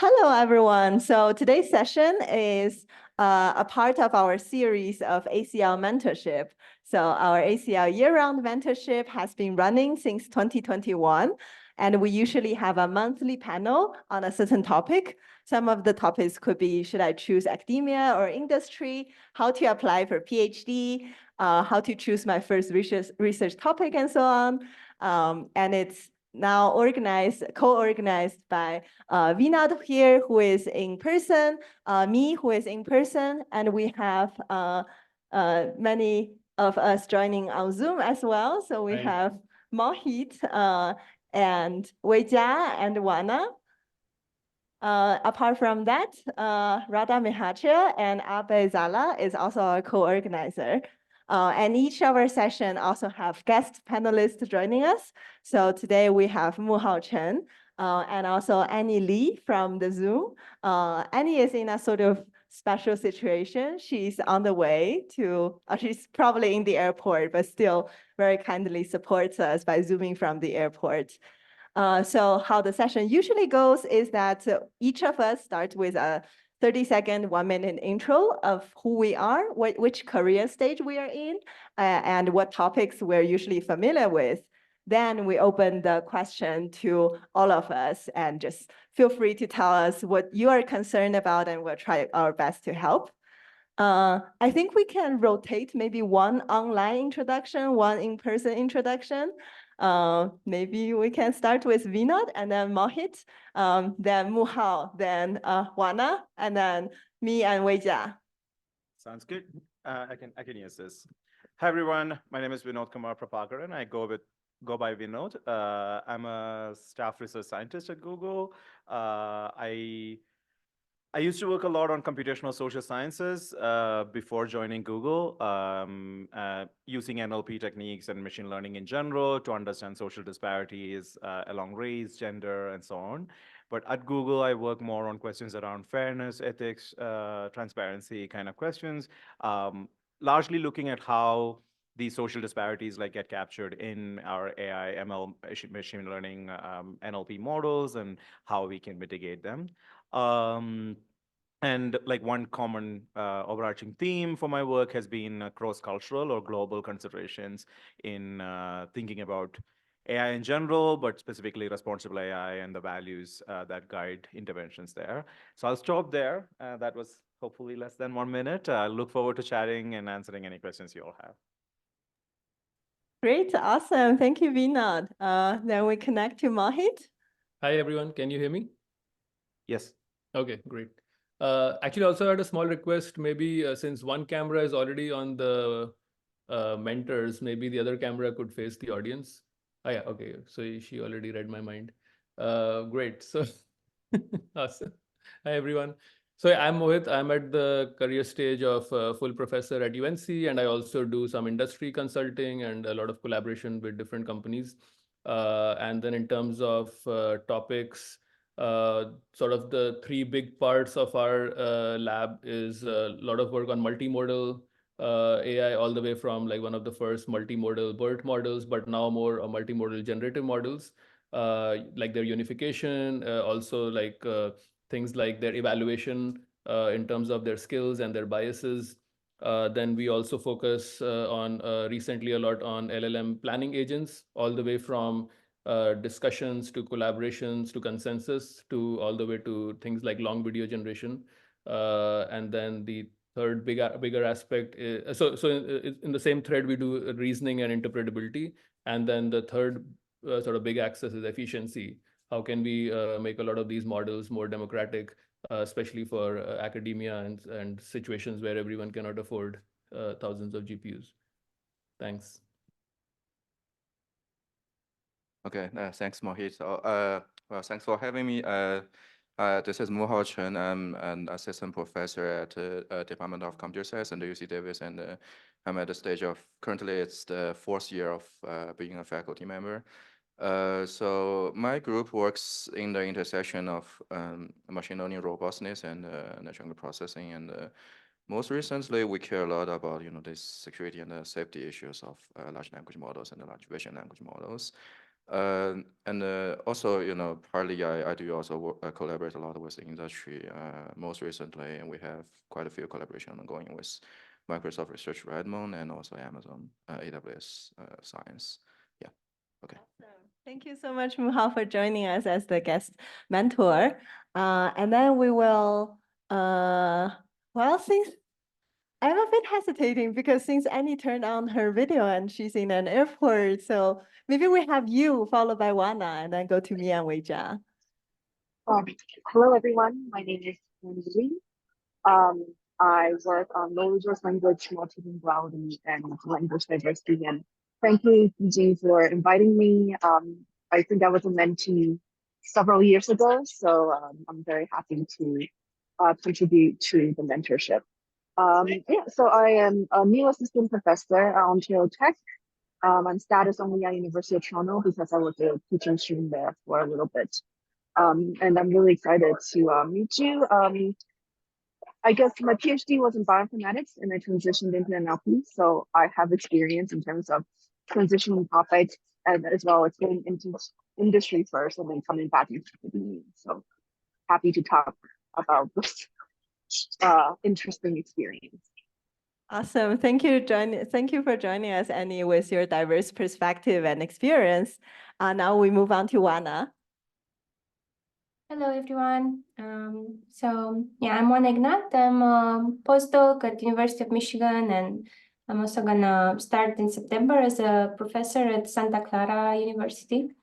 Hello, everyone. So today's session is a part of our series of ACL mentorship. So our ACL year-round mentorship has been running since 2021, and we usually have a monthly panel on a certain topic. Some of the topics could be, should I choose academia or industry, how to apply for PhD, how to choose my first research topic, and so on. And it's now co-organized by Vinod here, who is in person, me, who is in person, and we have many of us joining on Zoom as well. So we have Mohit and Weijia and Oana. Apart from that, Radha Mihacha and Abe Zala is also a co-organizer. And each of our session also have guest panelists joining us. So today we have Muhao Chen and also Annie Lee from the Zoom. Annie is in a sort of special situation. She's on the way to, she's probably in the airport, but still very kindly supports us by Zooming from the airport. So how the session usually goes is that each of us starts with a 30-second, 1-minute intro of who we are, which career stage we are in, and what topics we're usually familiar with. Then we open the question to all of us, and just feel free to tell us what you are concerned about, and we'll try our best to help. I think we can rotate maybe one online introduction, one in-person introduction. Maybe we can start with Vinod and then Mohit, then Muhao, then Oana, and then me and Weijia. Sounds good. I can use this. Hi everyone, my name is Vinodkumar Prabhakaran. I go by Vinod. I'm a staff research scientist at Google. I used to work a lot on computational social sciences before joining Google, using NLP techniques and machine learning in general to understand social disparities along race, gender, and so on. But at Google, I work more on questions around fairness, ethics, transparency kind of questions, largely looking at how these social disparities get captured in our AI, ML, machine learning, NLP models, and how we can mitigate them. And one common overarching theme for my work has been cross-cultural or global considerations in thinking about AI in general, but specifically responsible AI and the values that guide interventions there. So I'll stop there. That was hopefully less than 1 minute. I look forward to chatting and answering any questions you all have. Great, awesome. Thank you, Vinod. Then we connect to Mohit. Hi, everyone. Can you hear me? Yes. Okay, great. Actually, also had a small request. Maybe since one camera is already on the mentors, maybe the other camera could face the audience. Oh, yeah, okay. So she already read my mind. Great. So awesome. Hi, everyone. So I'm Mohit. I'm at the career stage of full professor at UNC, and I also do some industry consulting and a lot of collaboration with different companies. And then in terms of topics, sort of the three big parts of our lab is a lot of work on multimodal AI, all the way from one of the first multimodal BERT models, but now more multimodal generative models, like their unification, also things like their evaluation in terms of their skills and their biases. Then we also focus on recently a lot on LLM planning agents, all the way from discussions to collaborations to consensus to all the way to things like long video generation. And then the third bigger aspect is, in the same thread, we do reasoning and interpretability. And then the third sort of big axis is efficiency. How can we make a lot of these models more democratic, especially for academia and situations where everyone cannot afford thousands of GPUs? Thanks. Okay, thanks, Mohit. Well, thanks for having me. This is Muhao Chen. I'm an assistant professor at the Department of Computer Science and UC Davis, and I'm at the stage of, currently it's the 4th year of being a faculty member. So my group works in the intersection of machine learning robustness and natural language processing, and most recently we care a lot about this security and safety issues of large language models and the large vision language models. And also, you know, partly I do also collaborate a lot with the industry. Most recently, and we have quite a few collaboration ongoing with Microsoft Research Redmond and also Amazon AWS Science. Yeah. Okay. Awesome. Thank you so much, Muhao, for joining us as the guest mentor. And then we will, well, since I'm a bit hesitating because since Annie turned on her video and she's in an airport, so maybe we have you followed by Oana and then go to me and Weijia. Hello, everyone. My name is Zhijing. I work on low resource language multilinguality and language diversity. And frankly, Zhijing, for inviting me. I think I was a mentee several years ago, so I'm very happy to contribute to the mentorship. Yeah, so I am a new assistant professor at Ontario Tech. I'm status only at University of Toronto because I was a teaching student there for a little bit. And I'm really excited to meet you. I guess my PhD was in bioinformatics and I transitioned into NLP. So I have experience in terms of transitioning topics and as well as getting into industry first and then coming back into academia. So happy to talk about this interesting experience. Awesome. Thank you for joining us, Annie, with your diverse perspective and experience. Now we move on to Oana. Hello, everyone. Yeah, I'm Oana Ignat. I'm a postdoc at the University of Michigan, and I'm also gonna start in September as a professor at Santa Clara University.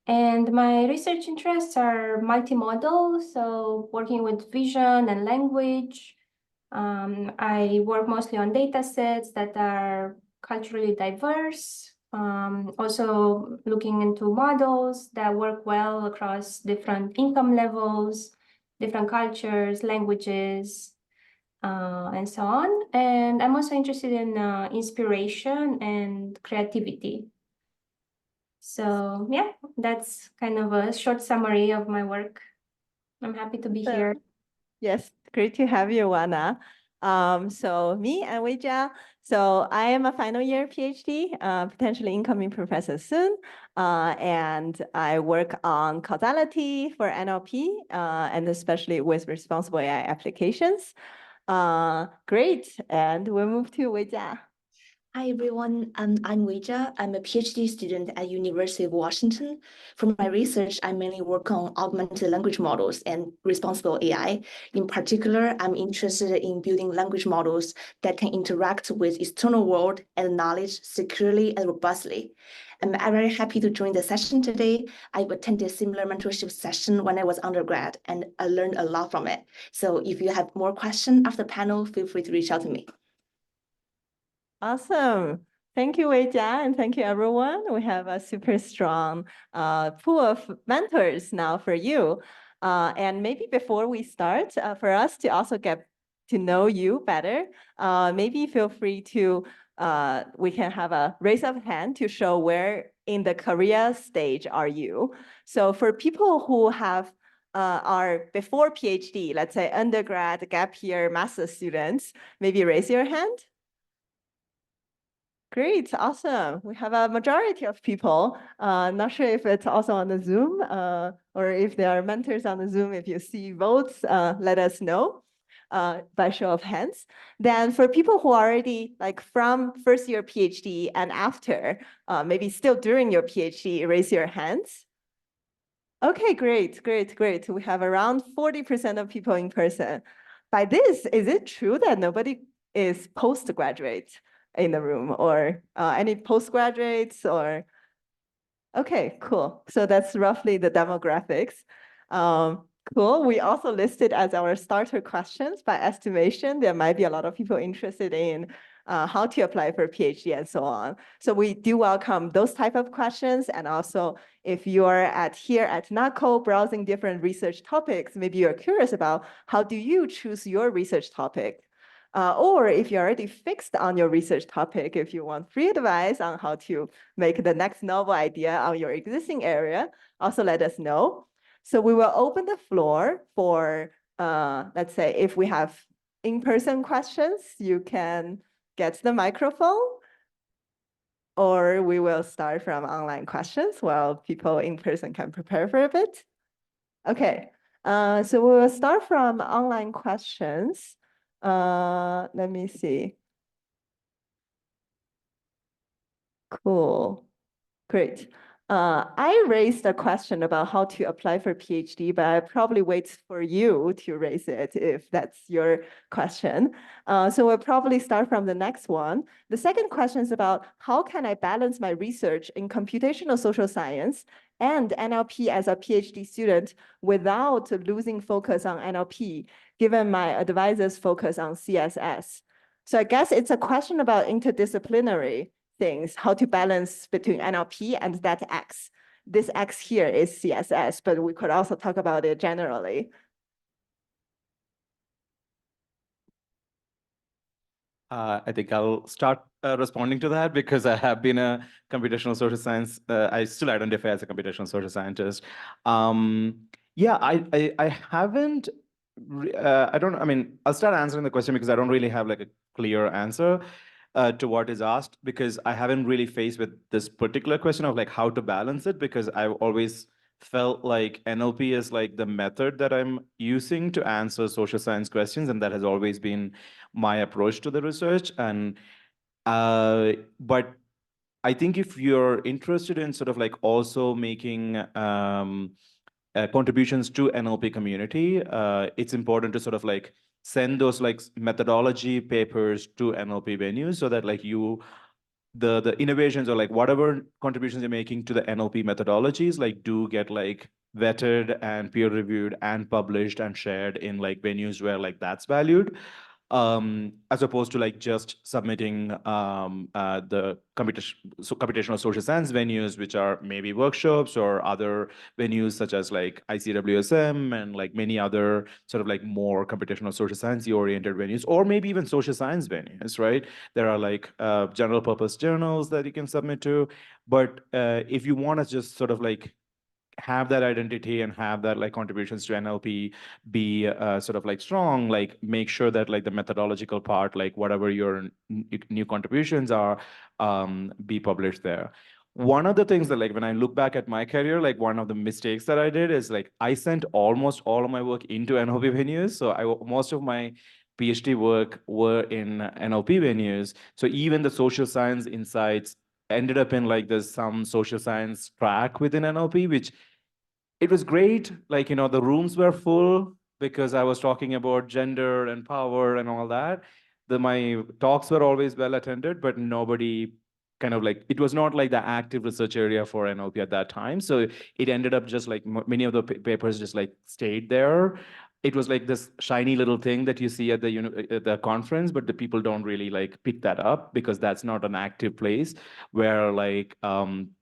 And my research interests are multimodal, so working with vision and language. I work mostly on data sets that are culturally diverse. Also looking into models that work well across different income levels, different cultures, languages, and so on. And I'm also interested in inspiration and creativity. So yeah, that's kind of a short summary of my work. I'm happy to be here. Yes, great to have you, Oana. So me and Weijia. So I am a final year PhD, potentially incoming professor soon. And I work on causality for NLP, and especially with responsible AI applications. Great. And we'll move to Weijia. Hi, everyone. I'm Weijia. I'm a PhD student at University of Washington. For my research, I mainly work on augmented language models and responsible AI. In particular, I'm interested in building language models that can interact with external world and knowledge securely and robustly. I'm very happy to join the session today. I've attended a similar mentorship session when I was undergrad, and I learned a lot from it. So if you have more questions after the panel, feel free to reach out to me. Awesome. Thank you, Weijia, and thank you, everyone. We have a super strong pool of mentors now for you. And maybe before we start, for us to also get to know you better, maybe feel free to, we can have a raise of hand to show where in the career stage are you. So for people who have are before PhD, let's say undergrad, gap year, master's students, maybe raise your hand. Great, awesome. We have a majority of people. Not sure if it's also on the Zoom or if there are mentors on the Zoom. If you see votes, let us know by show of hands. Then for people who are already like from first year PhD and after, maybe still during your PhD, raise your hands. Okay, great. We have around 40% of people in person. By this, is it true that nobody is postgraduate in the room or any postgraduates or? Okay, cool. So that's roughly the demographics. Cool. We also listed as our starter questions by estimation. There might be a lot of people interested in how to apply for PhD and so on. So we do welcome those type of questions. And also if you're here at NACO browsing different research topics, maybe you're curious about how do you choose your research topic? Or if you're already fixed on your research topic, if you want free advice on how to make the next novel idea on your existing area, also let us know. So we will open the floor for, let's say, if we have in-person questions, you can get the microphone. or we will start from online questions while people in person can prepare for a bit. Okay, so we will start from online questions. Let me see. Cool, great. I raised a question about how to apply for PhD, but I probably wait for you to raise it if that's your question. So we'll probably start from the next one. The second question is about how can I balance my research in computational social science and NLP as a PhD student without losing focus on NLP, given my advisor's focus on CSS. So I guess it's a question about interdisciplinary things, how to balance between NLP and that X. This X here is CSS, but we could also talk about it generally. I think I'll start responding to that because I have been a computational social science. I still identify as a computational social scientist. Yeah, I haven't. I mean, I'll start answering the question because I don't really have like a clear answer to what is asked, because I haven't really faced with this particular question of like how to balance it, because I've always felt like NLP is like the method that I'm using to answer social science questions, and that has always been my approach to the research. And but I think if you're interested in sort of like also making contributions to NLP community, it's important to sort of like send those like methodology papers to NLP venues so that like the innovations or like whatever contributions you're making to the NLP methodologies like do get like vetted and peer reviewed and published and shared in like venues where like that's valued, as opposed to like just submitting the computational social science venues, which are maybe workshops or other venues such as like ICWSM and like many other sort of like more computational social science oriented venues, or maybe even social science venues, right? There are like general purpose journals that you can submit to. But if you want to just sort of like have that identity and have that like contributions to NLP be sort of like strong, like make sure that like the methodological part, like whatever your new contributions are, be published there. One of the things that like when I look back at my career, like one of the mistakes that I did is like I sent almost all of my work into NLP venues. So most of my PhD work were in NLP venues. So even the social science insights ended up in like there's some social science track within NLP, which it was great. Like, you know, the rooms were full because I was talking about gender and power and all that. My talks were always well attended, but nobody kind of like, it was not like the active research area for NLP at that time. So it ended up just like many of the papers just like stayed there. It was like this shiny little thing that you see at the conference, but the people don't really like pick that up because that's not an active place where like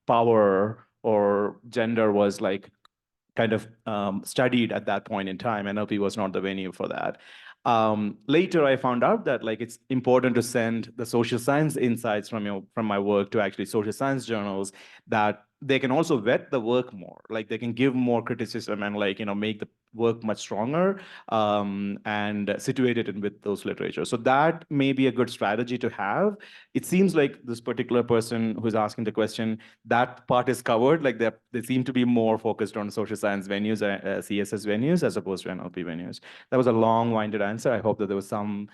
power or gender was like kind of studied at that point in time. NLP was not the venue for that. Later, I found out that like it's important to send the social science insights from my work to actually social science journals, that they can also vet the work more. Like they can give more criticism and like, you know, make the work much stronger and situate it in with those literature. So that may be a good strategy to have. It seems like this particular person who's asking the question, that part is covered. Like they seem to be more focused on social science venues, CSS venues, as opposed to NLP venues. That was a long-winded answer. I hope that there was some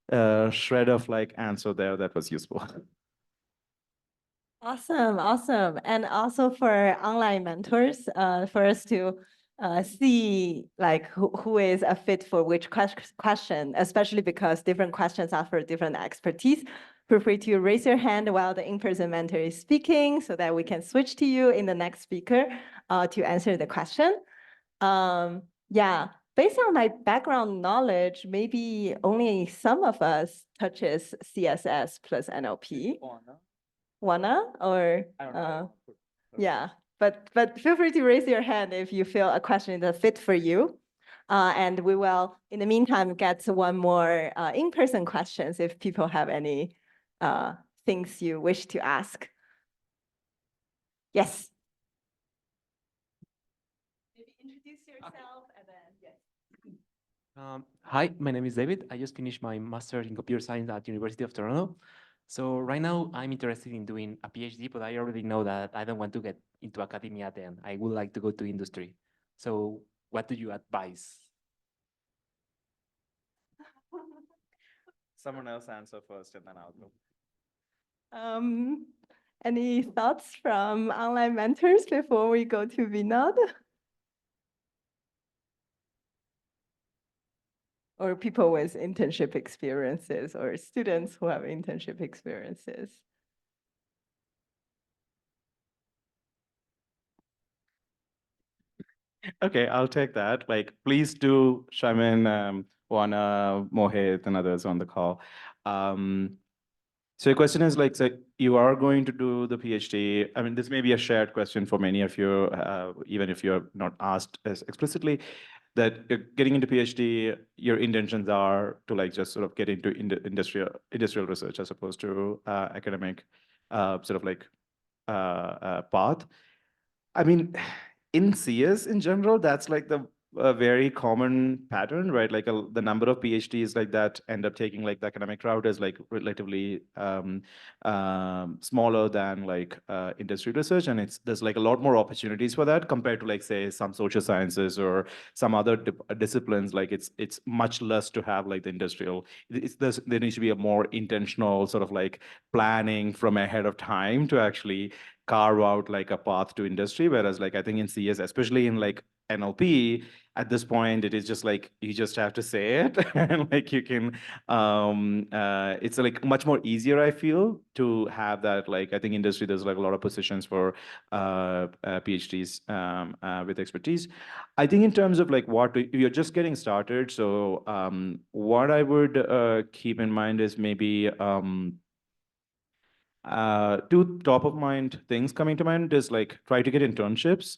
shred of like answer there that was useful. Awesome, awesome. And also for online mentors, for us to see like who is a fit for which question, especially because different questions are for different expertise. Feel free to raise your hand while the in-person mentor is speaking so that we can switch to you in the next speaker to answer the question. Yeah, based on my background knowledge, maybe only some of us touches CSS plus NLP. Oana, or yeah, but feel free to raise your hand if you feel a question is a fit for you. And we will, in the meantime, get one more in-person questions if people have any things you wish to ask. Yes. Maybe introduce yourself and then yes. Hi, my name is David. I just finished my master's in computer science at University of Toronto. So right now I'm interested in doing a PhD, but I already know that I don't want to get into academia then. I would like to go to industry. So what do you advise? Someone else answer first and then I'll go. Any thoughts from online mentors before we go to Vinod? Or people with internship experiences or students who have internship experiences? Okay, I'll take that. Like, please do chime in, Oana, Mohit, and others on the call. So your question is like, so you are going to do the PhD. I mean, this may be a shared question for many of you, even if you're not asked as explicitly, that you're getting into PhD, your intentions are to like just sort of get into industrial research as opposed to academic sort of like path. I mean, in CS in general, that's like the very common pattern, right? Like the number of PhDs like that end up taking like the academic route is like relatively smaller than like industry research, and there's like a lot more opportunities for that compared to like say some social sciences or some other disciplines. Like it's much less to have like the industrial. There needs to be a more intentional sort of like planning from ahead of time to actually carve out like a path to industry. Whereas like I think in CS, especially in like NLP, at this point, it is just like you just have to say it and like you can it's like much more easier, I feel, to have that. Like I think industry, there's like a lot of positions for PhDs with expertise. I think in terms of like what you're just getting started, so what I would keep in mind is maybe two top of mind things coming to mind is like try to get internships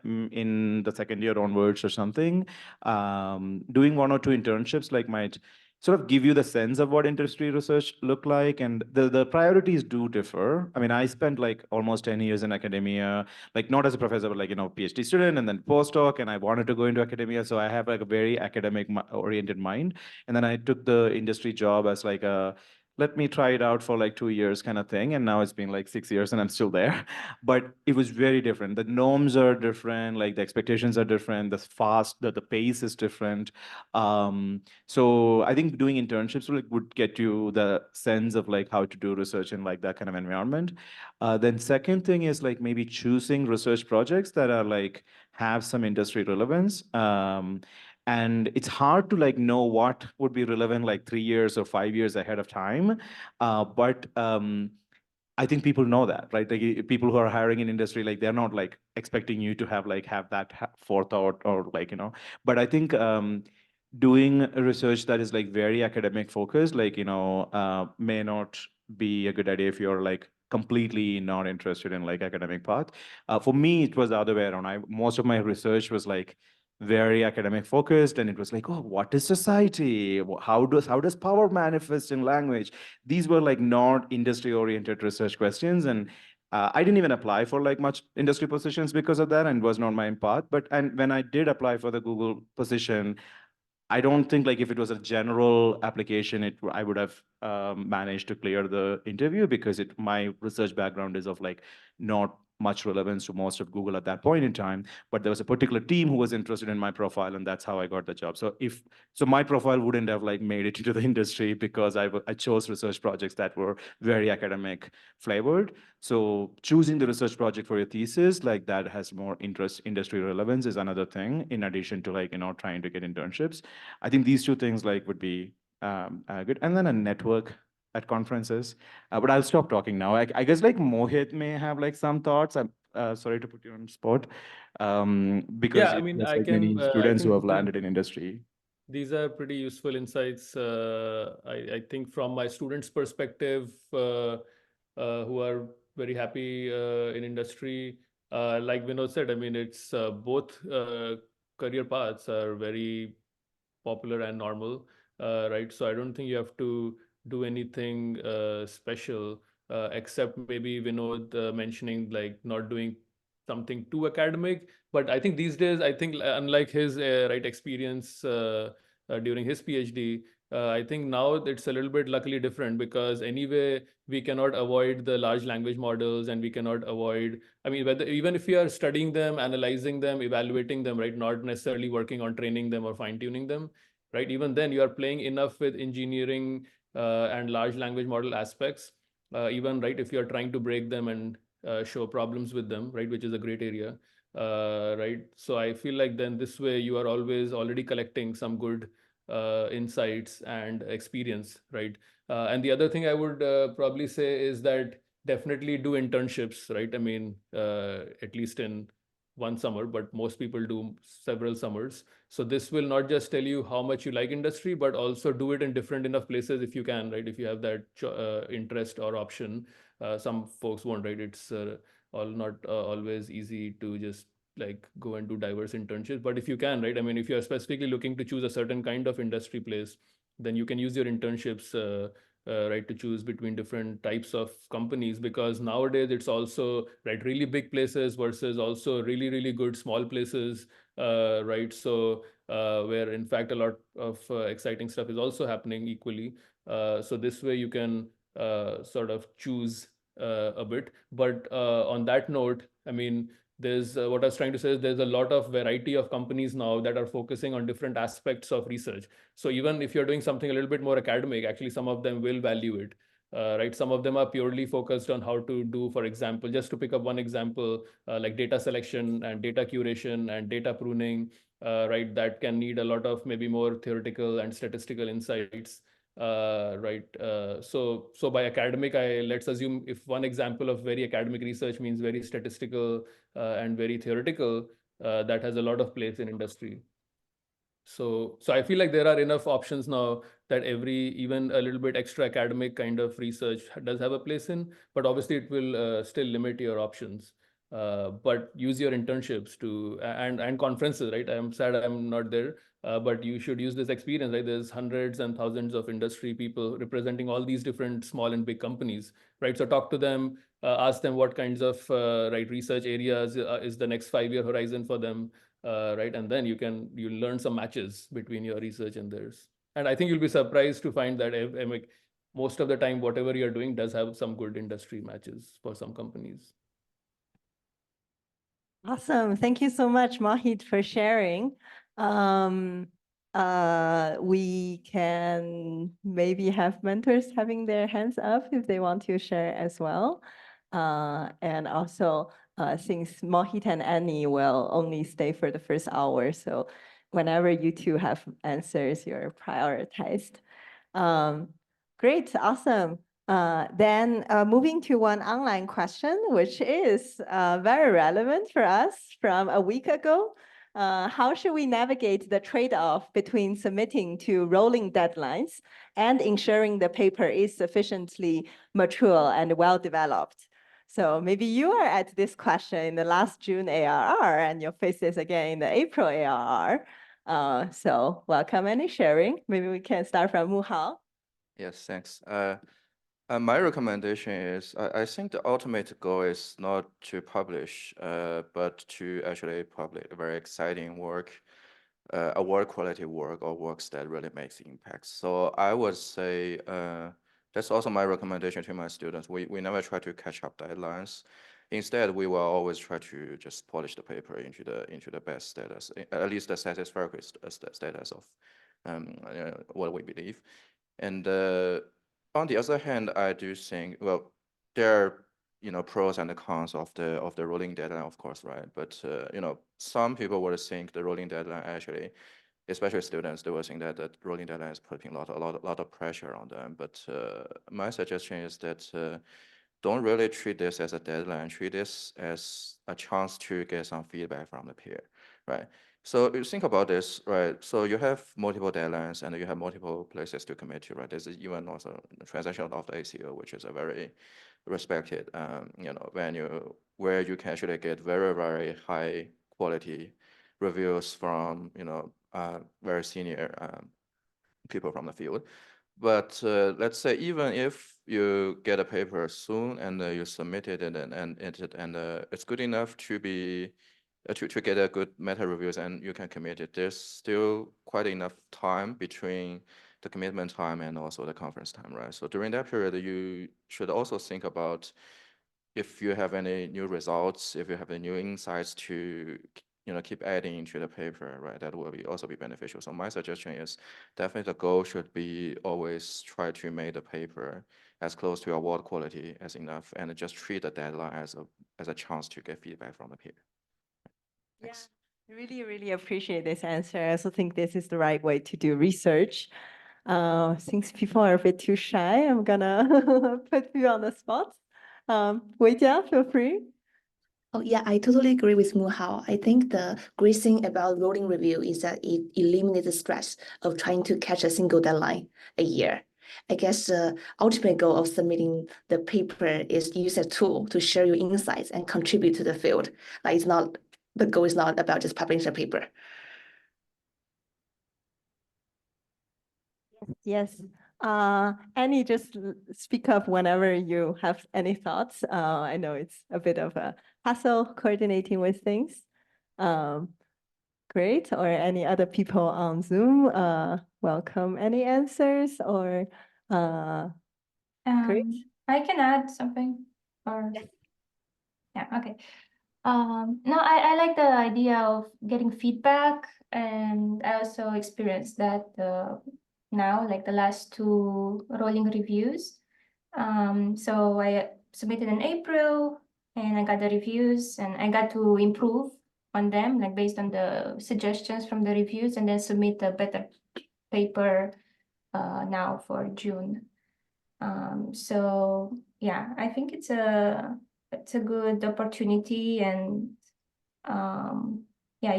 in the second year onwards or something. Doing one or two internships like might sort of give you the sense of what industry research look like, and the priorities do differ. I mean, I spent like almost 10 years in academia, like not as a professor, but like, you know, PhD student and then postdoc, and I wanted to go into academia. So I have like a very academic oriented mind. And then I took the industry job as like a let me try it out for like 2 years kind of thing. And now it's been like 6 years and I'm still there. But it was very different. The norms are different, like the expectations are different, the pace is different. So I think doing internships would get you the sense of like how to do research in like that kind of environment. Then second thing is like maybe choosing research projects that are like have some industry relevance. And it's hard to like know what would be relevant like 3 years or 5 years ahead of time. But I think people know that, right? Like people who are hiring in industry, like they're not like expecting you to have that forethought or like, you know. But I think doing research that is like very academic focused, like, you know, may not be a good idea if you're like completely not interested in like academic path. For me, it was the other way around. Most of my research was like very academic focused, and it was like, oh, what is society? How does power manifest in language? These were like not industry oriented research questions, and I didn't even apply for like much industry positions because of that, and was not my path. And when I did apply for the Google position, I don't think like if it was a general application, I would have managed to clear the interview, because my research background is of like not much relevance to most of Google at that point in time. But there was a particular team who was interested in my profile, and that's how I got the job. So my profile wouldn't have like made it into the industry because I chose research projects that were very academic flavored. So choosing the research project for your thesis, like that has more industry relevance, is another thing, in addition to like, you know, trying to get internships. I think these two things like would be good. And then a network at conferences. But I'll stop talking now. I guess like Mohit may have like some thoughts. I'm sorry to put you on the spot. Because Yeah, I mean, there's I like can, many I students who think have landed in industry. these are pretty useful insights. I think from my students' perspective, who are very happy in industry, like Vinod said, I mean, it's both career paths are very popular and normal, right? So I don't think you have to do anything special, except maybe Vinod mentioning like not doing something too academic. But I think these days, I think unlike his right experience, during his PhD. I think now it's a little bit luckily different because anyway, we cannot avoid the large language models and we cannot avoid, I mean, whether even if you are studying them, analyzing them, evaluating them, right, not necessarily working on training them or fine tuning them, right? Even then you are playing enough with engineering and large language model aspects, even, right, if you're trying to break them and show problems with them, right, which is a great area, right? So I feel like then this way you are always already collecting some good insights and experience, right? And the other thing I would probably say is that definitely do internships, right? I mean, at least in one summer, but most people do several summers. So this will not just tell you how much you like industry, but also do it in different enough places if you can, right? If you have that interest or option. Some folks won't, right? It's not always easy to just like go and do diverse internships. But if you can, right? I mean, if you're specifically looking to choose a certain kind of industry place, then you can use your internships, right, to choose between different types of companies, because nowadays it's also, right, really big places versus also really, really good small places, right? So where in fact a lot of exciting stuff is also happening equally. So this way you can sort of choose a bit. But on that note, I mean, there's what I was trying to say is there's a lot of variety of companies now that are focusing on different aspects of research. So even if you're doing something a little bit more academic, actually some of them will value it, right? Some of them are purely focused on how to do, for example, just to pick up one example, like data selection and data curation and data pruning, right? That can need a lot of maybe more theoretical and statistical insights. Right. So by academic, let's assume if one example of very academic research means very statistical and very theoretical, that has a lot of place in industry. So I feel like there are enough options now that even a little bit extra academic kind of research does have a place in, but obviously it will still limit your options. But use your internships and conferences, right? I'm sad I'm not there, but you should use this experience, right? There's hundreds and thousands of industry people representing all these different small and big companies, right? So talk to them, ask them what kinds of right research areas is the next 5-year horizon for them, right? And then you'll learn some matches between your research and theirs. And I think you'll be surprised to find that most of the time, whatever you're doing does have some good industry matches for some companies. Awesome. Thank you so much, Mohit, for sharing. We can maybe have mentors having their hands up if they want to share as well. And also, since Mohit and Annie will only stay for the first hour, so whenever you two have answers, you're prioritized. Great, awesome. Then moving to one online question, which is very relevant for us from a week ago. How should we navigate the trade-off between submitting to rolling deadlines and ensuring the paper is sufficiently mature and well-developed? So maybe you are at this question in the last June ARR and you'll face this again in the April ARR. So welcome any sharing. Maybe we can start from Muhao. Yes, thanks. My recommendation is, I think the ultimate goal is not to publish, but to actually publish very exciting work, award quality work or works that really makes impact. So I would say that's also my recommendation to my students. We never try to catch up deadlines. Instead, we will always try to just polish the paper into the best status, at least the satisfactory status of what we believe. And on the other hand, I do think, well, there are pros and the cons of the rolling deadline, of course, right? But some people would think the rolling deadline actually, especially students, they will think that the rolling deadline is putting a lot of pressure on them. But my suggestion is that don't really treat this as a deadline. Treat this as a chance to get some feedback from the peer, right? So you think about this, right? So you have multiple deadlines and you have multiple places to commit to, right? There's even also the transaction of the ACL, which is a very respected, venue where you can actually get very, very high quality reviews from, very senior people from the field. But let's say even if you get a paper soon and you submit it and it's good enough to be to get a good meta reviews and you can commit it. There's still quite enough time between the commitment time and also the conference time, right? So during that period, you should also think about if you have any new results, if you have any new insights to keep adding into the paper, right? That will also be beneficial. So my suggestion is definitely the goal should be always try to make the paper as close to award quality as enough, and just treat the deadline as a chance to get feedback from the peer. Thanks. Yeah, really, really appreciate this answer. I also think this is the right way to do research. Since people are a bit too shy, I'm gonna put you on the spot. Weijia, feel free. Oh, yeah, I totally agree with Muhao. I think the great thing about rolling review is that it eliminates the stress of trying to catch a single deadline a year. I guess the ultimate goal of submitting the paper is to use a tool to share your insights and contribute to the field. Like the goal is not about just publishing a paper. Yes. Annie, just speak up whenever you have any thoughts. I know it's a bit of a hassle coordinating with things. Great. Or any other people on Zoom, welcome any answers or great. I can add something or yeah, okay. No, I like the idea of getting feedback, and I also experienced that now, like the last 2 rolling reviews. So I submitted in April and I got the reviews and I got to improve on them, like based on the suggestions from the reviews, and then submit a better paper now for June. So yeah, I think it's a good opportunity, and yeah,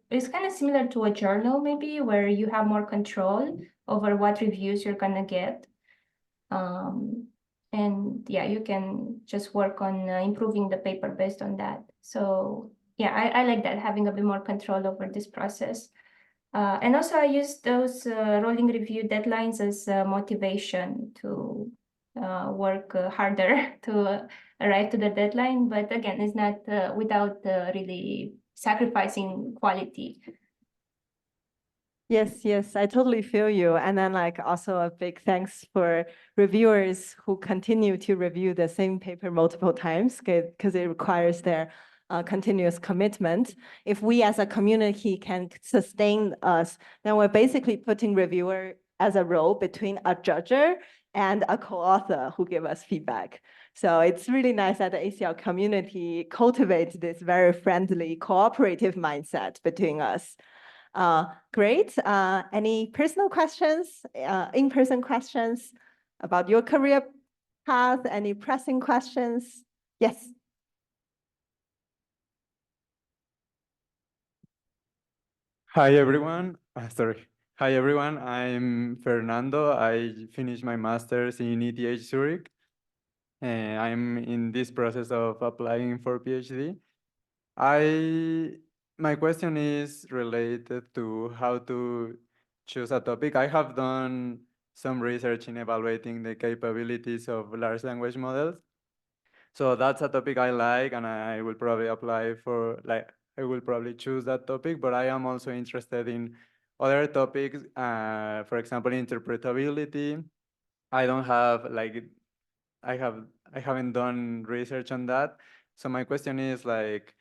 it's kind of similar to a journal maybe, where you have more control over what reviews you're gonna get. And yeah, you can just work on improving the paper based on that. So yeah, I like that, having a bit more control over this process. And also I use those rolling review deadlines as motivation to work harder to arrive to the deadline. But again, it's not without really sacrificing quality. Yes, yes, I totally feel you. And then like also a big thanks for reviewers who continue to review the same paper multiple times because it requires their continuous commitment. If we as a community can sustain us, then we're basically putting reviewer as a role between a judger and a co-author who give us feedback. So it's really nice that the ACL community cultivates this very friendly, cooperative mindset between us. Great. Any personal questions, in-person questions about your career path? Any pressing questions? Yes. Hi, everyone. Sorry. Hi, everyone. I'm Fernando. I finished my master's in ETH Zürich. And I'm in this process of applying for PhD. My question is related to how to choose a topic. I have done some research in evaluating the capabilities of large language models. So that's a topic I like, and I will probably apply for, like, I will probably choose that topic, but I am also interested in other topics, for example, interpretability. I don't have, like, I haven't done research on that. So my question is like,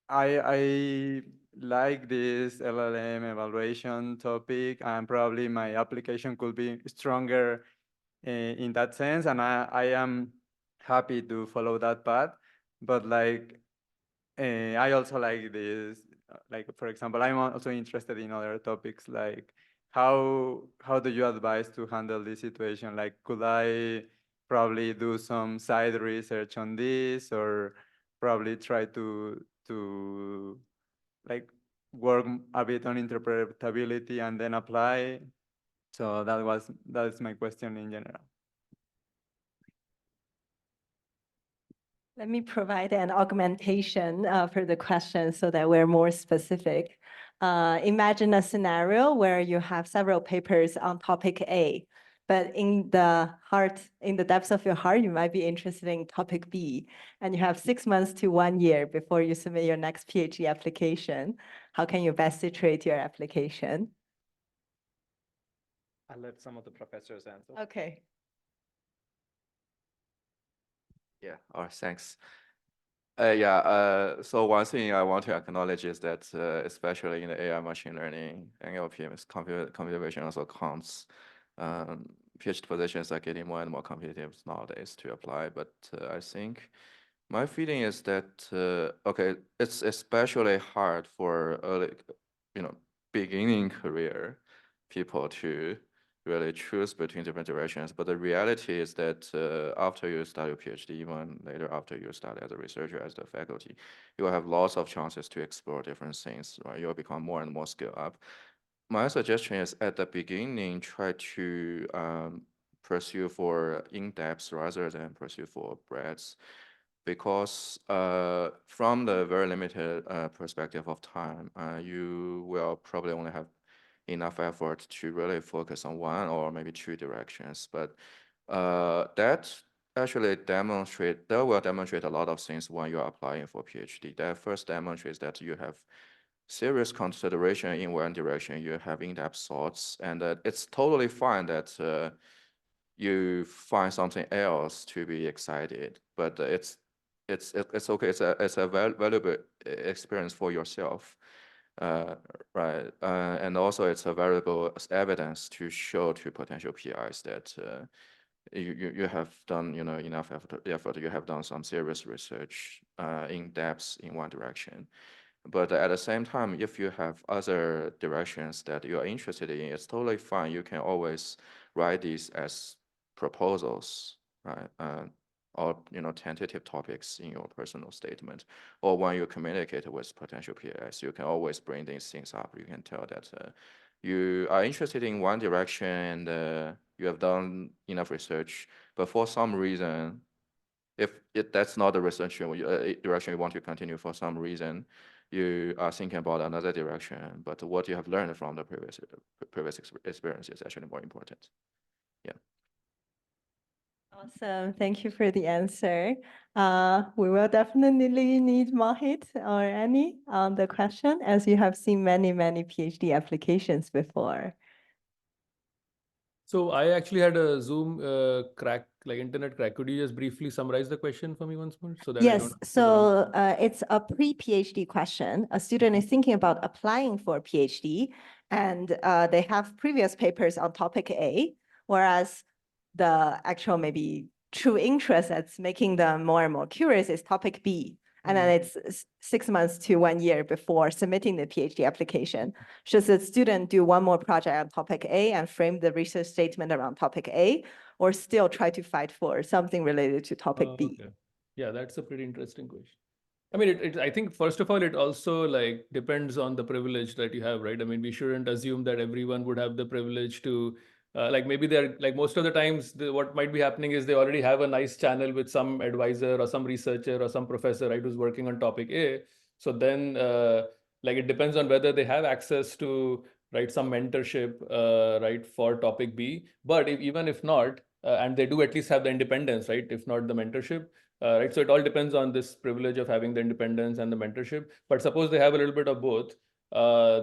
I like this LLM evaluation topic, and probably my application could be stronger in that sense, and I am happy to follow that path. But like, I also like this, like, for example, I'm also interested in other topics, like how do you advise to handle this situation? Like, could I probably do some side research on this, or probably try to like work a bit on interpretability and then apply? So that's my question in general. Let me provide an augmentation for the question so that we're more specific. Imagine a scenario where you have several papers on topic A. but in the depths of your heart, you might be interested in topic B, and you have 6 months to 1 year before you submit your next PhD application. How can you best situate your application? I'll let some of the professors answer. Okay. Yeah, all right, thanks. So one thing I want to acknowledge is that, especially in the AI machine learning, NLP, computer vision also counts. PhD positions are getting more and more competitive nowadays to apply, but I think my feeling is that, okay, it's especially hard for early, beginning career people to really choose between different directions. But the reality is that after you start your PhD, even later after you start as a researcher, as the faculty, you will have lots of chances to explore different things, right? You'll become more and more skilled up. My suggestion is at the beginning, try to pursue for in-depth rather than pursue for breadth, because from the very limited perspective of time, you will probably only have enough effort to really focus on one or maybe two directions. But that actually will demonstrate a lot of things when you're applying for PhD. That first demonstrates that you have serious consideration in one direction, you have in-depth thoughts, and it's totally fine that you find something else to be excited, but it's okay. It's a valuable experience for yourself. Right, and also it's a valuable evidence to show to potential PIs that you have done enough effort. You have done some serious research in depth in one direction. But at the same time, if you have other directions that you are interested in, it's totally fine. You can always write these as proposals, right? Or tentative topics in your personal statement, or when you communicate with potential PIs, you can always bring these things up. You can tell that you are interested in one direction and you have done enough research, but for some reason, if that's not the research direction you want to continue, for some reason, you are thinking about another direction, but what you have learned from the previous experience is actually more important. Yeah. Awesome. Thank you for the answer. We will definitely need Mohit or Annie on the question, as you have seen many PhD applications before. So I actually had a Zoom crack, like internet crack. Could you just briefly summarize the question for me once more? So that Yes, so it's a pre-PhD question. A student is thinking about applying for a PhD, and they have previous papers on topic A, whereas the actual maybe true interest that's making them more and more curious is topic B. And then it's 6 months to 1 year before submitting the PhD application. Should the student do one more project on topic A and frame the research statement around topic A, or still try to fight for something related to topic B? Okay. Yeah, that's a pretty interesting question. I mean, I think first of all, it also like depends on the privilege that you have, right? I mean, we shouldn't assume that everyone would have the privilege to like maybe they're like most of the times what might be happening is they already have a nice channel with some advisor or some researcher or some professor, right, who's working on topic A. So then like it depends on whether they have access to some mentorship right for topic B. But even if not, and they do at least have the independence, right? If not the mentorship, right? So it all depends on this privilege of having the independence and the mentorship. But suppose they have a little bit of both,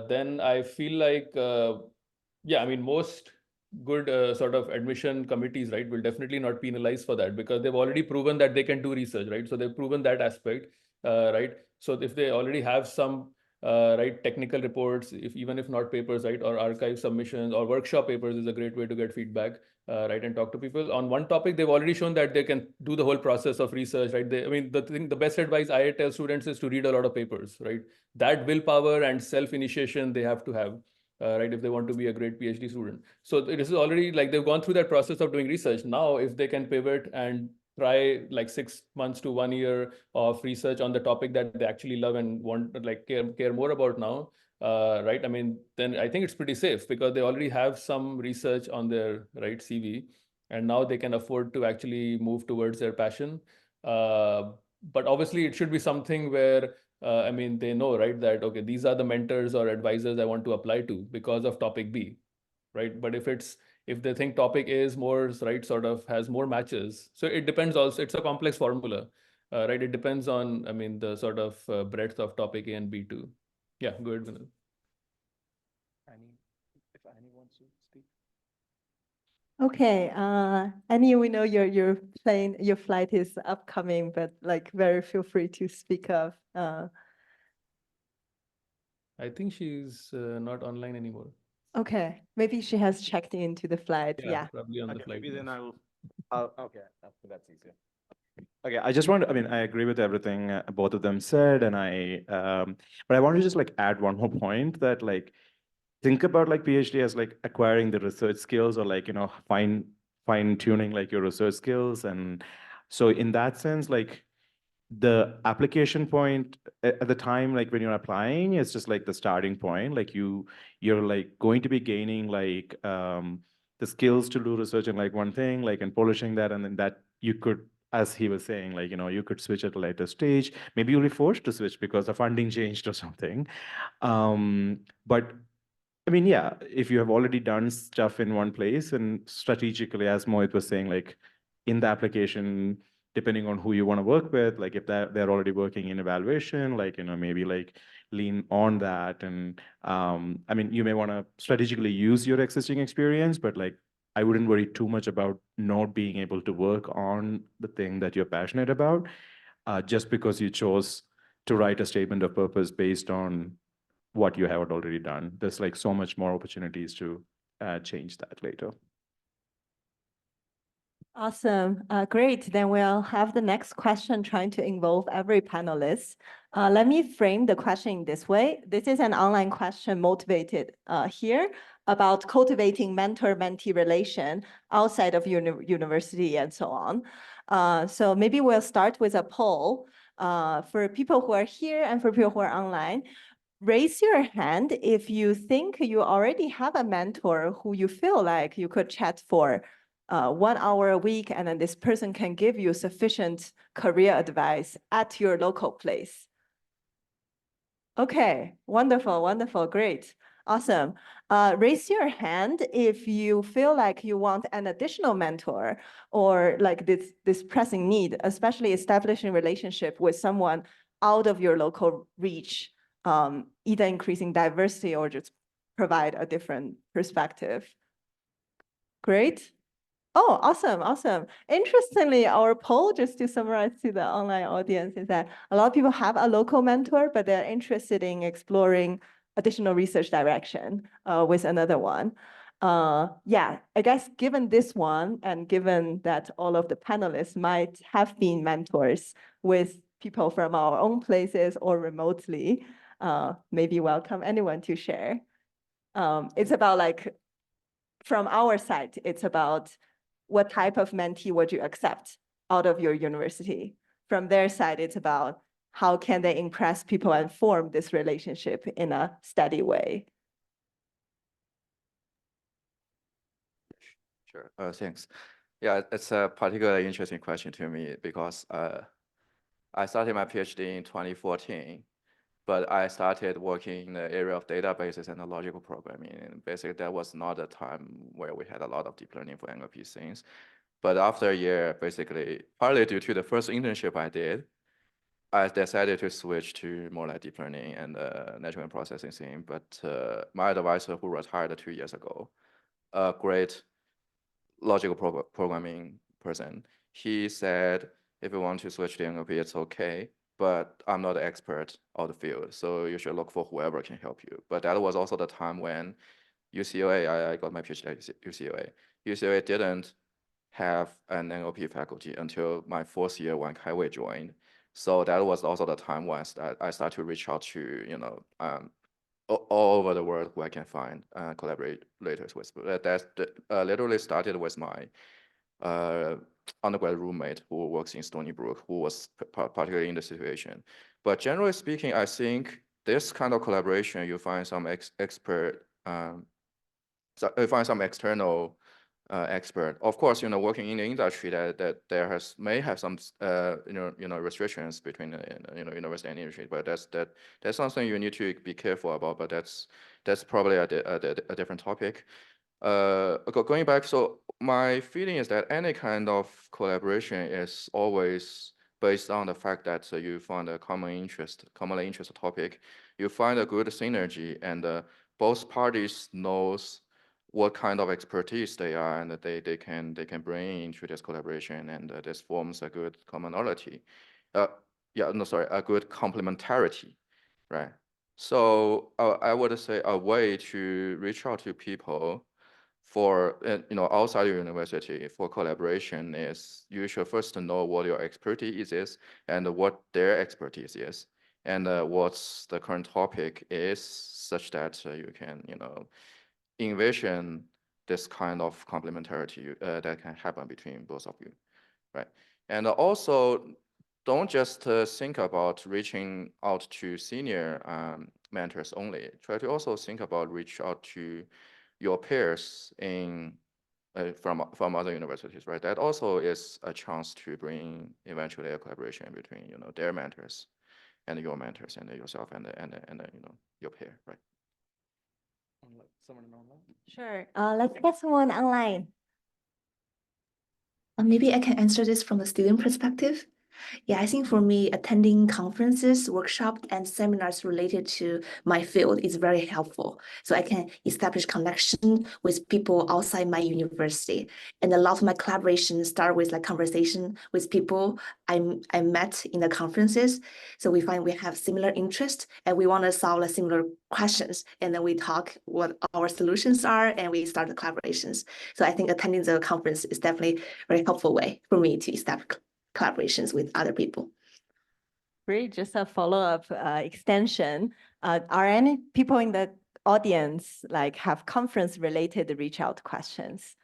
then I feel like, yeah, I mean, most good sort of admission committees, right, will definitely not penalize for that because they've already proven that they can do research, right? So they've proven that aspect, right? So if they already have some right technical reports, even if not papers, right, or archive submissions or workshop papers is a great way to get feedback, right, and talk to people on one topic. They've already shown that they can do the whole process of research, right? I mean, the best advice I tell students is to read a lot of papers, right? That willpower and self-initiation they have to have. Right, if they want to be a great PhD student. So it is already like they've gone through that process of doing research. Now, if they can pivot and try like 6 months to 1 year of research on the topic that they actually love and want like care more about now, right? I mean, then I think it's pretty safe because they already have some research on their right CV, and now they can afford to actually move towards their passion. But obviously, it should be something where I mean, they know, right, that, okay, these are the mentors or advisors I want to apply to because of topic B, right? But if if they think topic A is more, right, sort of has more matches. So it depends also, it's a complex formula, right? It depends on, I mean, the sort of breadth of topic A and B too. Yeah, go ahead, Vinod. If Annie wants to speak. Okay, Annie, we know your plane, your flight is upcoming, but like very feel free to speak of. I think she's not online anymore. Okay, maybe she has checked into the flight. Yeah. Probably on the Okay, flight. maybe now. then okay, that's easier. Okay, I just want to, I mean, I agree with everything both of them said, and but I want to just like add one more point that like, think about like PhD as like acquiring the research skills or like, fine tuning like your research skills. And so in that sense, like the application point at the time, like when you're applying, it's just like the starting point. Like you're like going to be gaining like the skills to do research in like one thing, like and polishing that, and then that you could, as he was saying, like you could switch at a later stage. Maybe you'll be forced to switch because the funding changed or something. But I mean, yeah, if you have already done stuff in one place and strategically, as Mohit was saying, like in the application, depending on who you want to work with, like if they're already working in evaluation, like, maybe like lean on that. And I mean, you may want to strategically use your existing experience, but like, I wouldn't worry too much about not being able to work on the thing that you're passionate about, just because you chose to write a statement of purpose based on what you have already done. There's like so much more opportunities to change that later. Awesome. Great. Then we'll have the next question trying to involve every panelist. Let me frame the question in this way. This is an online question motivated here about cultivating mentor-mentee relation outside of university and so on. So maybe we'll start with a poll for people who are here and for people who are online. Raise your hand if you think you already have a mentor who you feel like you could chat for 1 hour a week, and then this person can give you sufficient career advice at your local place. Okay, wonderful, wonderful, great, awesome. Raise your hand if you feel like you want an additional mentor or like this pressing need, especially establishing relationship with someone out of your local reach, either increasing diversity or just provide a different perspective. Great. Oh, awesome, awesome. Interestingly, our poll, just to summarize to the online audience, is that a lot of people have a local mentor, but they're interested in exploring additional research direction with another one. Yeah, I guess given this one, and given that all of the panelists might have been mentors with people from our own places or remotely, maybe welcome anyone to share. It's about like, from our side, it's about what type of mentee would you accept out of your university? From their side, it's about how can they impress people and form this relationship in a steady way. Sure, thanks. Yeah, it's a particularly interesting question to me because I started my PhD in 2014, but I started working in the area of databases and logical programming. And basically, that was not a time where we had a lot of deep learning for NLP things. But after a year, basically, partly due to the first internship I did, I decided to switch to more like deep learning and natural language processing thing. But my advisor, who retired 2 years ago, a great logical programming person, he said, if you want to switch to NLP, it's okay, but I'm not an expert of the field, so you should look for whoever can help you. But that was also the time when UCLA, I got my PhD at UCLA. UCLA didn't have an NLP faculty until my 4th year when Kaiwei joined. So that was also the time when I started to reach out to, all over the world who I can find collaborators with. That literally started with my undergrad roommate who works in Stony Brook, who was particularly in the situation. But generally speaking, I think this kind of collaboration, you find some expert, so you find some external expert. Of course, working in the industry, that there may have some restrictions between university and industry, but that's something you need to be careful about. But that's probably a different topic. Going back, so my feeling is that any kind of collaboration is always based on the fact that you find a commonly interest topic, you find a good synergy, and both parties knows what kind of expertise they are, and that they can bring into this collaboration, and this forms a good commonality. A good complementarity, right? So I would say a way to reach out to people for outside your university for collaboration is you should first know what your expertise is and what their expertise is, and what's the current topic is, such that you can envision this kind of complementarity that can happen between both of you, right? And also, don't just think about reaching out to senior mentors only. Try to also think about reach out to your peers in from other universities, right? That also is a chance to bring eventually a collaboration between their mentors and your mentors and yourself and your peer, right? Someone online? Sure. Let's get someone online. Maybe I can answer this from the student perspective. Yeah, I think for me, attending conferences, workshops, and seminars related to my field is very helpful. So I can establish connection with people outside my university. And a lot of my collaborations start with like conversation with people I met in the conferences. So we find we have similar interests and we want to solve like similar questions. And then we talk what our solutions are and we start the collaborations. So I think attending the conference is definitely a very helpful way for me to establish collaborations with other people. Great, just a follow-up extension. Are any people in the audience like have conference-related reach out questions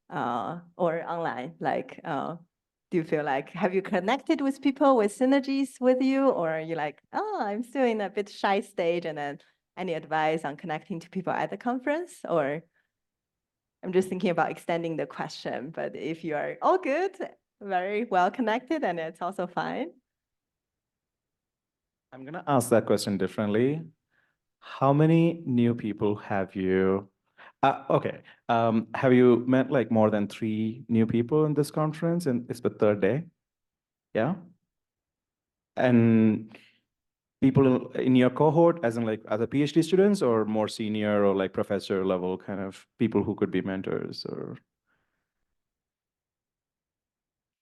or online? Like, do you feel like, have you connected with people with synergies with you, or are you like, oh, I'm still in a bit shy stage, and then any advice on connecting to people at the conference? Or I'm just thinking about extending the question, but if you are all good, very well connected, and it's also fine. I'm going to ask that question differently. How many new people have you? Okay. Have you met like more than 3 new people in this conference? And it's the 3rd day? Yeah. And people in your cohort, as in like other PhD students, or more senior or like professor level kind of people who could be mentors, or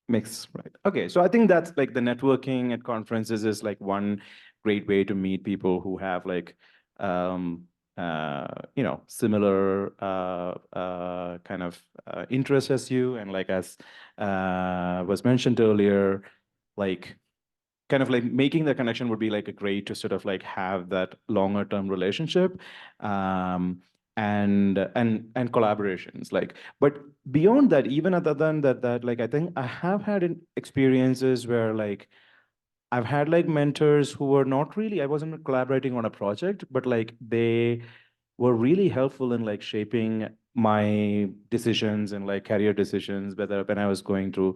mix, right? Okay, so I think that's like the networking at conferences is like one great way to meet people who have like similar kind of interests as you, and like as was mentioned earlier, like kind of like making the connection would be like a great to sort of like have that longer term relationship and collaborations, like, but beyond that, even other than that, like I think I have had experiences where like I've had like mentors who were not really, I wasn't collaborating on a project, but like they were really helpful in like shaping my decisions and like career decisions, whether when I was going through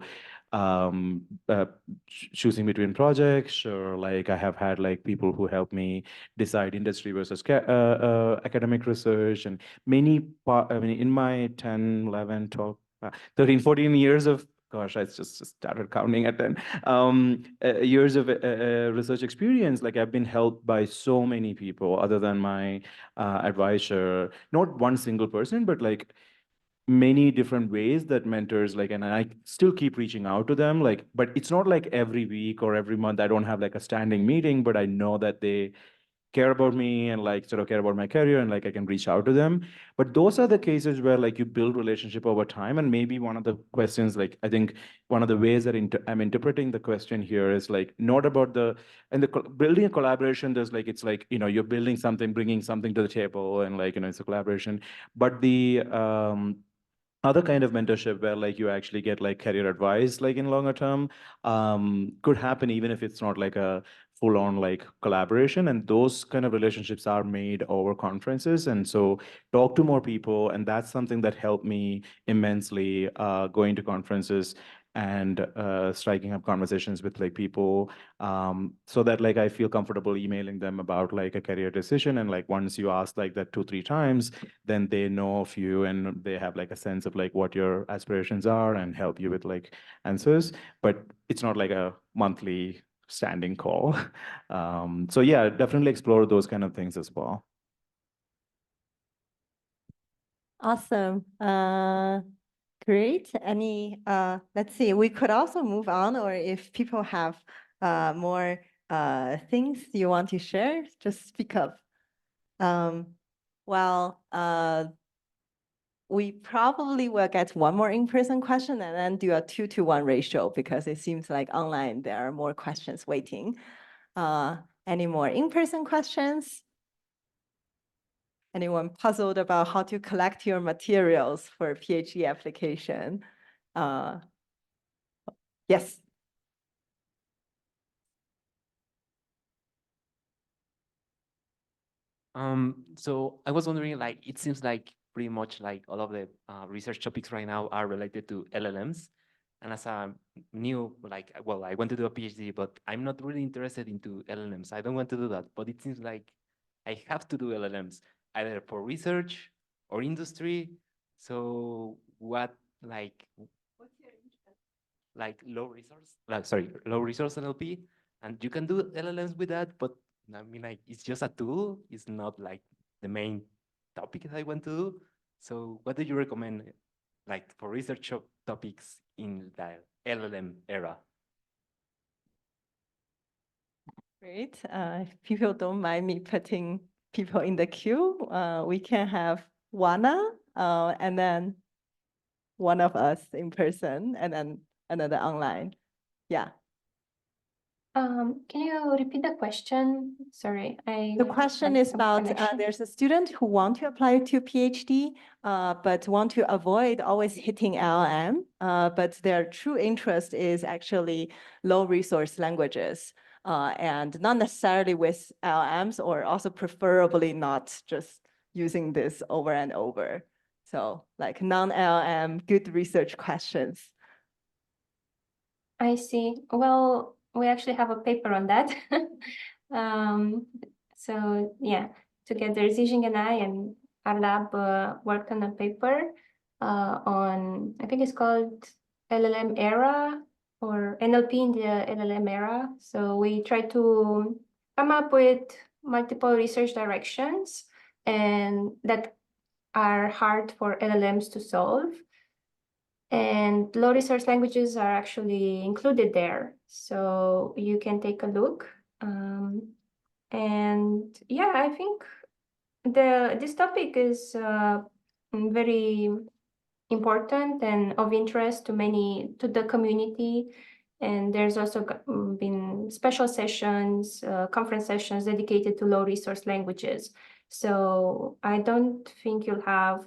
choosing between projects, or like I have had like people who help me decide industry versus academic research, and I mean, in my 10, 11, 12, 13, 14 years of, gosh, I just started counting at 10 years of research experience. Like I've been helped by so many people other than my advisor, not one single person, but like many different ways that mentors like, and I still keep reaching out to them, like, but it's not like every week or every month. I don't have like a standing meeting, but I know that they care about me and like sort of care about my career, and like I can reach out to them. But those are the cases where like you build relationship over time. And maybe one of the questions, like I think one of the ways that I'm interpreting the question here is like not about building a collaboration. There's like, it's like, you're building something, bringing something to the table, and like, it's a collaboration. But the other kind of mentorship where like you actually get like career advice, like in longer term, could happen even if it's not like a full-on like collaboration. And those kind of relationships are made over conferences. And so talk to more people, and that's something that helped me immensely going to conferences. and striking up conversations with like people, so that like I feel comfortable emailing them about like a career decision. And like once you ask like that 2-3 times, then they know of you and they have like a sense of like what your aspirations are and help you with like answers. But it's not like a monthly standing call. So yeah, definitely explore those kind of things as well. Awesome. Great. Let's see, we could also move on, or if people have more things you want to share, just speak up. Well, we probably will get one more in-person question and then do a 2-to-1 ratio, because it seems like online there are more questions waiting. Any more in-person questions? Anyone puzzled about how to collect your materials for a PhD application? Yes. So I was wondering, like, it seems like pretty much like all of the research topics right now are related to LLMs. And as a new, like, well, I want to do a PhD, but I'm not really interested into LLMs. I don't want to do that, but it seems like I have to do LLMs either for research or industry. So what, like, What's your interest? like low resource NLP, and you can do LLMs with that, but I mean, like, it's just a tool. It's not like the main topic that I want to do. So what do you recommend, like, for research topics in the LLM era? Great. If people don't mind me putting people in the queue, we can have Oana, and then one of us in person, and then another online. Yeah. Can you repeat the question? Sorry, The question is about there's a student who want to apply to PhD, but want to avoid always hitting LLM, but their true interest is actually low resource languages, and not necessarily with LLMs, or also preferably not just using this over and over. So like non-LLM, good research questions. I see. Well, we actually have a paper on that. So yeah, together Zhijing and I and our lab worked on a paper on, I think it's called LLM era, or NLP in the LLM era. So we try to come up with multiple research directions and that are hard for LLMs to solve. And low resource languages are actually included there. So you can take a look. And yeah, I think this topic is very important and of interest to the community. And there's also been special sessions, conference sessions dedicated to low resource languages. So I don't think you'll have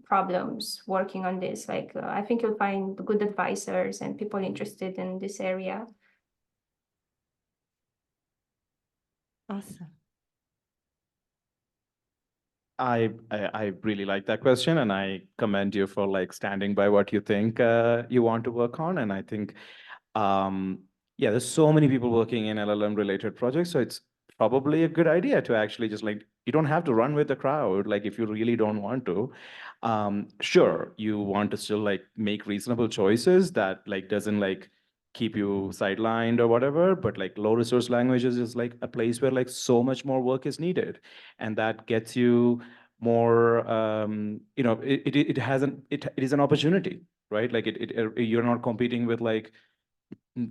problems working on this. Like, I think you'll find good advisors and people interested in this area. Awesome. I really like that question, and I commend you for like standing by what you think you want to work on. And I think, yeah, there's so many people working in LLM related projects, so it's probably a good idea to actually just like, you don't have to run with the crowd. Like if you really don't want to, sure, you want to still like make reasonable choices that like doesn't like keep you sidelined or whatever, but like low resource languages is like a place where like so much more work is needed, and that gets you more, you know, it is an opportunity, right? Like you're not competing with like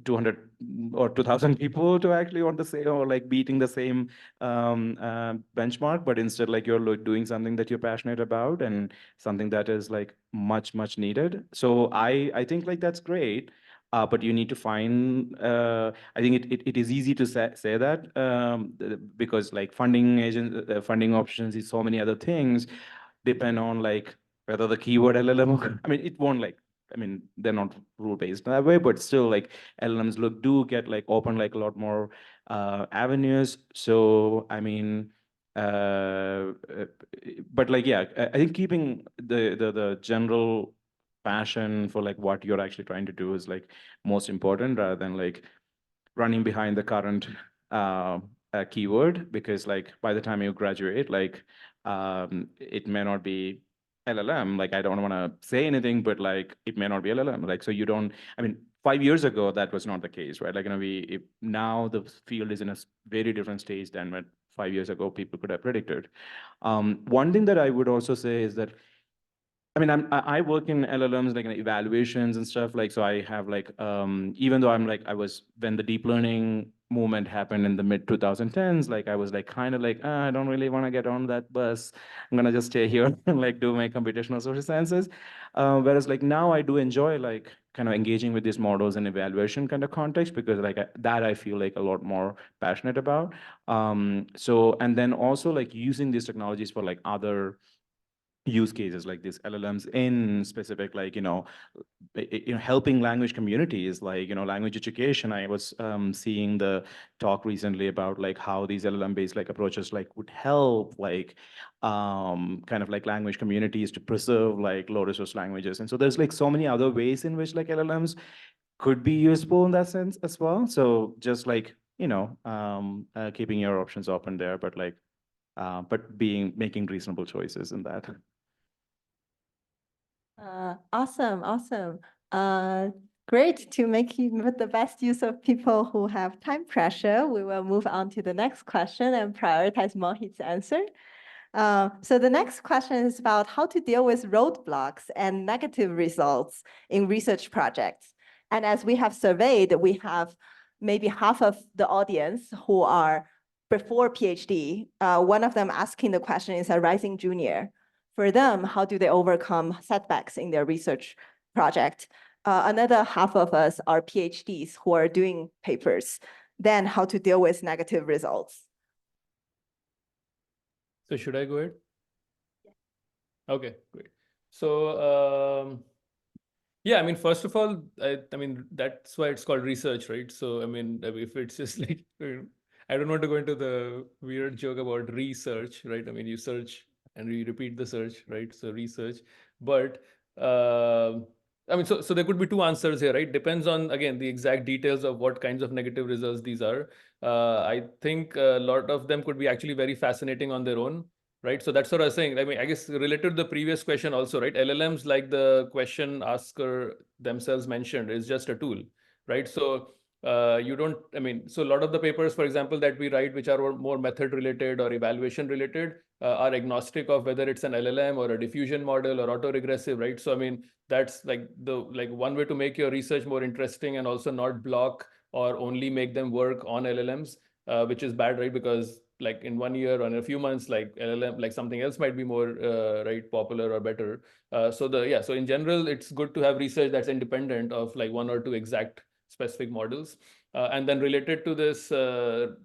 200 or 2000 people to actually want to say, or like beating the same benchmark, but instead like you're doing something that you're passionate about and something that is like much needed. So I think like that's great. But you need to find, I think it is easy to say that, because like funding options is so many other things depend on like whether the keyword LLM, I mean, it won't like, I mean, they're not rule-based that way, but still like LLMs do get like open like a lot more avenues. So, I mean, but like, yeah, I think keeping the general passion for like what you're actually trying to do is like most important rather than like running behind the current keyword, because like by the time you graduate, like it may not be LLM. Like I don't want to say anything, but like it may not be LLM. Like so you don't. I mean, 5 years ago that was not the case, right? Like now the field is in a very different stage than what 5 years ago people could have predicted. One thing that I would also say is that I mean, I work in LLMs, like in evaluations and stuff. Like, so I have like, even though when the deep learning movement happened in the mid 2010s, like I was like, kind of like, I don't really want to get on that bus. I'm going to just stay here and like do my computational social sciences. Whereas like now I do enjoy like kind of engaging with these models in evaluation kind of context, because like that I feel like a lot more passionate about. And then also like using these technologies for like other use cases like these LLMs in specific, like, helping language communities, like, language education. I was seeing the talk recently about like how these LLM-based like approaches like would help like kind of like language communities to preserve like low resource languages. And so there's like so many other ways in which like LLMs could be useful in that sense as well. So just like, keeping your options open there, but like, making reasonable choices in that. Awesome. Great to make the best use of people who have time pressure. We will move on to the next question and prioritize Mohit's answer. So the next question is about how to deal with roadblocks and negative results in research projects. And as we have surveyed, we have maybe half of the audience who are before PhD. One of them asking the question is a rising junior. For them, how do they overcome setbacks in their research project? Another half of us are PhDs who are doing papers. Then how to deal with negative results? So should I go ahead? Yeah. Okay, great. So yeah, I mean, first of all, I mean, that's why it's called research, right? So I mean, if it's just like, I don't want to go into the weird joke about research, right? I mean, you search and you repeat the search, right? So research, but I mean, so there could be two answers here, right? Depends on, again, the exact details of what kinds of negative results these are. I think a lot of them could be actually very fascinating on their own, right? So that's what I was saying. I mean, I guess related to the previous question also, right? LLMs, like the question asker themselves mentioned, is just a tool, right? So you don't, I mean, so a lot of the papers, for example, that we write, which are more method related or evaluation related, are agnostic of whether it's an LLM or a diffusion model or autoregressive, right? So I mean, that's like one way to make your research more interesting and also not block or only make them work on LLMs, which is bad, right? Because like in 1 year or in a few months, like LLM, like something else might be more right, popular or better. So in general, it's good to have research that's independent of like one or two exact specific models. And then related to this,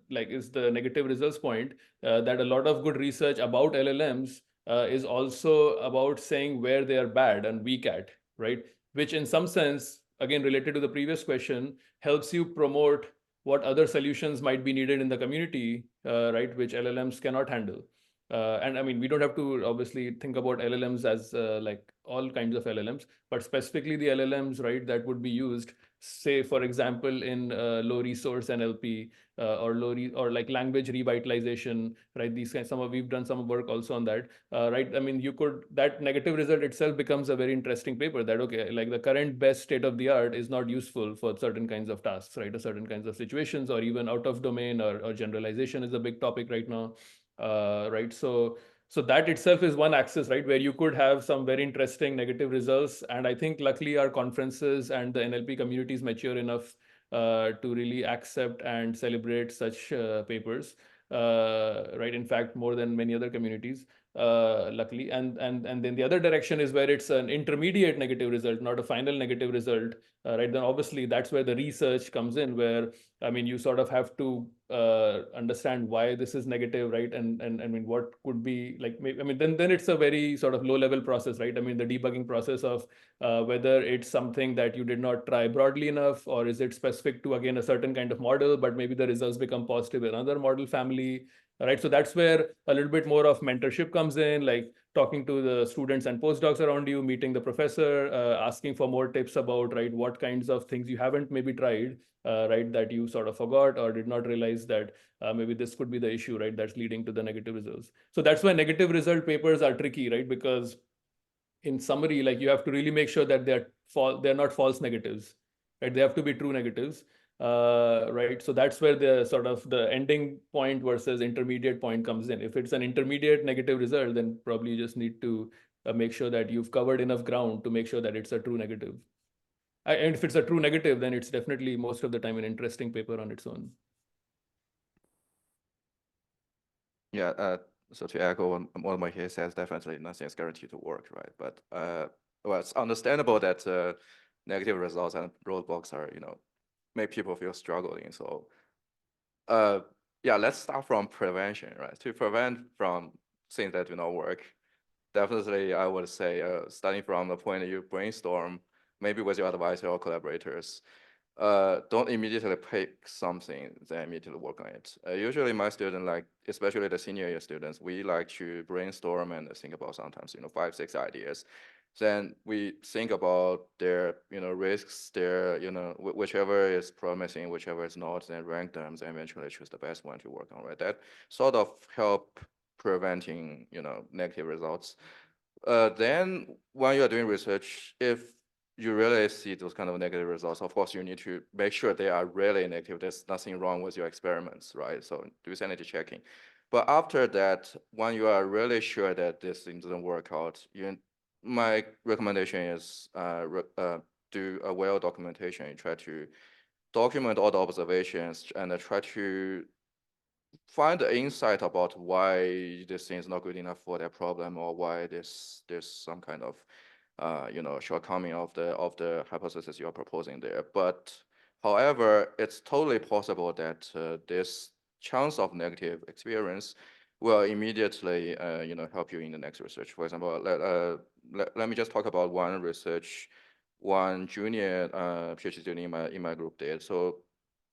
like is the negative results point, that a lot of good research about LLMs is also about saying where they are bad and weak at, right? Which in some sense, again, related to the previous question, helps you promote what other solutions might be needed in the community, right, which LLMs cannot handle. And I mean, we don't have to obviously think about LLMs as like all kinds of LLMs, but specifically the LLMs, right, that would be used, say, for example, in low resource NLP or or like language revitalization, right? These kinds, we've done some work also on that, right? I mean, that negative result itself becomes a very interesting paper that, okay, like the current best state of the art is not useful for certain kinds of tasks, right? Or certain kinds of situations, or even out of domain, or generalization is a big topic right now. Right, so that itself is one axis, right, where you could have some very interesting negative results. And I think luckily our conferences and the NLP community is mature enough to really accept and celebrate such papers, right? In fact, more than many other communities, luckily. And then the other direction is where it's an intermediate negative result, not a final negative result, right? Then obviously that's where the research comes in, where I mean, you sort of have to understand why this is negative, right? And I mean, what could be like, I mean, then it's a very sort of low level process, right? I mean, the debugging process of whether it's something that you did not try broadly enough, or is it specific to, again, a certain kind of model, but maybe the results become positive in another model family, right? So that's where a little bit more of mentorship comes in, like talking to the students and postdocs around you, meeting the professor, asking for more tips about, right, what kinds of things you haven't maybe tried, right, that you sort of forgot or did not realize that maybe this could be the issue, right, that's leading to the negative results. So that's why negative result papers are tricky, right? Because in summary, like you have to really make sure that they're not false negatives, right? They have to be true negatives, right? So that's where the sort of the ending point versus intermediate point comes in. If it's an intermediate negative result, then probably you just need to make sure that you've covered enough ground to make sure that it's a true negative. And if it's a true negative, then it's definitely most of the time an interesting paper on its own. Yeah, so to echo what Mohit says, definitely nothing is guaranteed to work, right? But well, it's understandable that negative results and roadblocks are, make people feel struggling. So yeah, let's start from prevention, right? To prevent from things that do not work, definitely I would say starting from the point that you brainstorm, maybe with your advisor or collaborators, don't immediately pick something, then immediately work on it. Usually my students, like, especially the senior year students, we like to brainstorm and think about sometimes, 5, 6 ideas. Then we think about their, risks, their, whichever is promising, whichever is not, then rank them, and eventually choose the best one to work on, right? That sort of help preventing, negative results. Then when you are doing research, if you really see those kind of negative results, of course, you need to make sure they are really negative. There's nothing wrong with your experiments, right? So do sanity checking. But after that, when you are really sure that this thing doesn't work out, my recommendation is do a well documentation. You try to document all the observations and try to find the insight about why this thing is not good enough for that problem, or why there's some kind of shortcoming of the hypothesis you are proposing there. But however, it's totally possible that this chance of negative experience will immediately help you in the next research. For example, let me just talk about one research one junior PhD student in my group did. So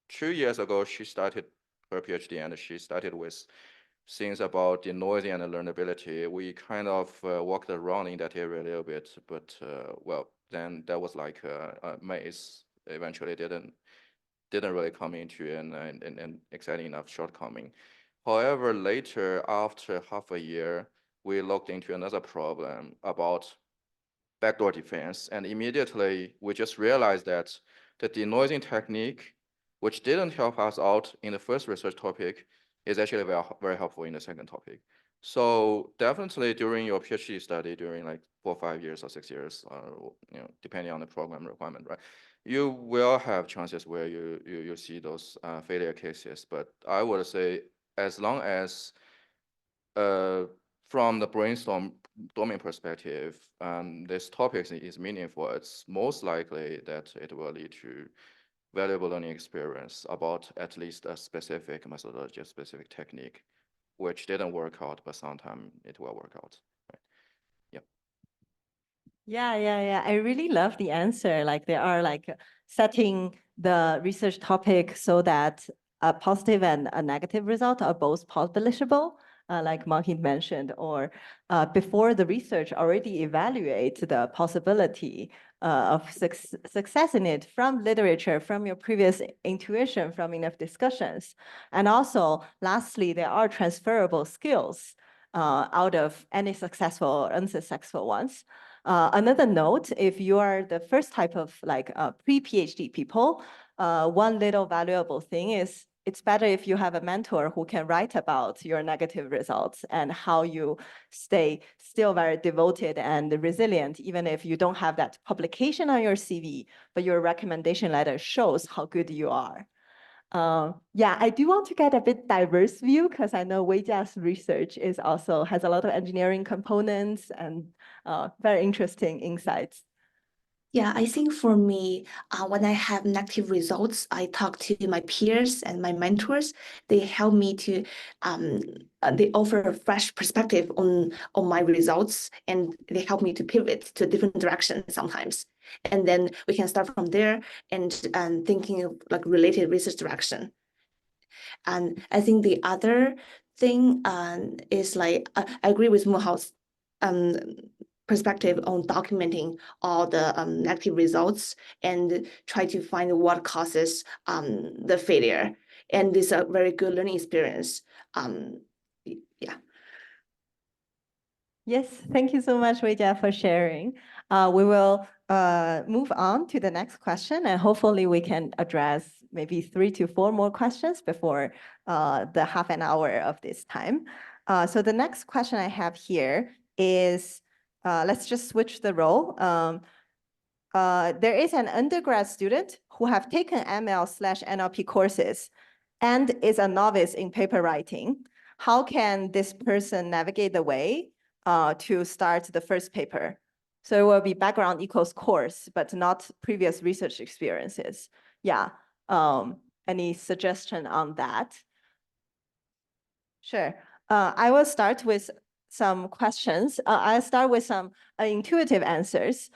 2 years ago, she started her PhD, and she started with things about the noisy and the learnability. We kind of walked around in that area a little bit, but well, then that was like a maze. Eventually, didn't really come into an exciting enough shortcoming. However, later, after half a year, we looked into another problem about backdoor defense, and immediately we just realized that the denoising technique, which didn't help us out in the first research topic, is actually very, very helpful in the second topic. So definitely during your PhD study, during like 4 or 5 years or 6 years, depending on the program requirement, right? You will have chances where you see those failure cases. But I would say, as long as from the brainstorming perspective, this topic is meaningful, it's most likely that it will lead to valuable learning experience about at least a specific methodology, a specific technique, which didn't work out, but sometime it will work out. Right? Yeah. I really love the answer. Like they are like setting the research topic so that a positive and a negative result are both publishable, like Mohit mentioned, or before the research already evaluate the possibility of success in it from literature, from your previous intuition, from enough discussions. And also, lastly, there are transferable skills out of any successful or unsuccessful ones. Another note, if you are the first type of like pre-PhD people, one little valuable thing is it's better if you have a mentor who can write about your negative results and how you stay still very devoted and resilient, even if you don't have that publication on your CV, but your recommendation letter shows how good you are. Yeah, I do want to get a bit diverse view because I know Weijia's research is also has a lot of engineering components and very interesting insights. Yeah, I think for me, when I have negative results, I talk to my peers and my mentors. They help me to, they offer a fresh perspective on my results, and they help me to pivot to a different direction sometimes. And then we can start from there and thinking of like related research direction. And I think the other thing is like I agree with Muhao's perspective on documenting all the negative results and try to find what causes the failure. And this is a very good learning experience. Yeah. Yes, thank you so much, Weijia, for sharing. We will move on to the next question, and hopefully we can address maybe 3 to 4 more questions before the half an hour of this time. So the next question I have here is, let's just switch the role. There is an undergrad student who have taken ML/NLP courses and is a novice in paper writing. How can this person navigate the way to start the first paper? So it will be background equals course, but not previous research experiences. Yeah. Any suggestion on that? Sure. I will start with some questions. I'll start with some intuitive answers.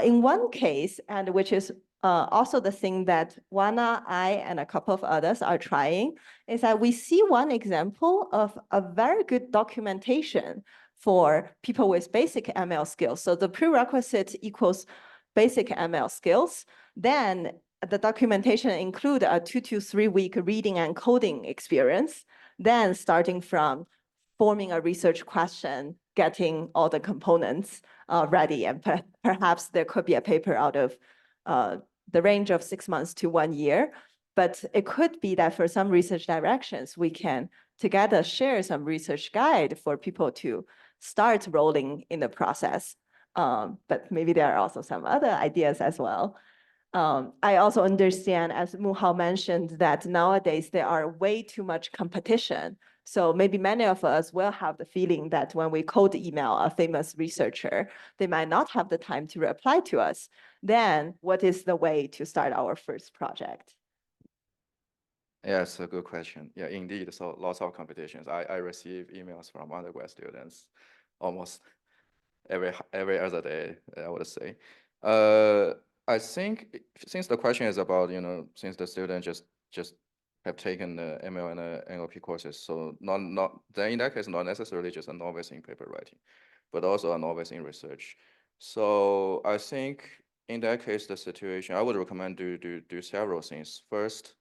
In one case, and which is also the thing that Oana, I, and a couple of others are trying, is that we see one example of a very good documentation for people with basic ML skills. So the prerequisite equals basic ML skills. Then the documentation include a 2 to 3 week reading and coding experience. Then starting from forming a research question, getting all the components ready, and perhaps there could be a paper out of the range of 6 months to 1 year. But it could be that for some research directions, we can together share some research guide for people to start rolling in the process. But maybe there are also some other ideas as well. I also understand, as Muhao mentioned, that nowadays there are way too much competition. So maybe many of us will have the feeling that when we cold email a famous researcher, they might not have the time to reply to us. Then what is the way to start our first project? Yeah, it's a good question. Yeah, indeed. So lots of competitions. I receive emails from undergrad students almost every other day, I would say. I think since the question is about, since the student just have taken the ML and NLP courses, so then in that case, not necessarily just a novice in paper writing, but also a novice in research. So I think in that case, the situation, I would recommend do several things. First,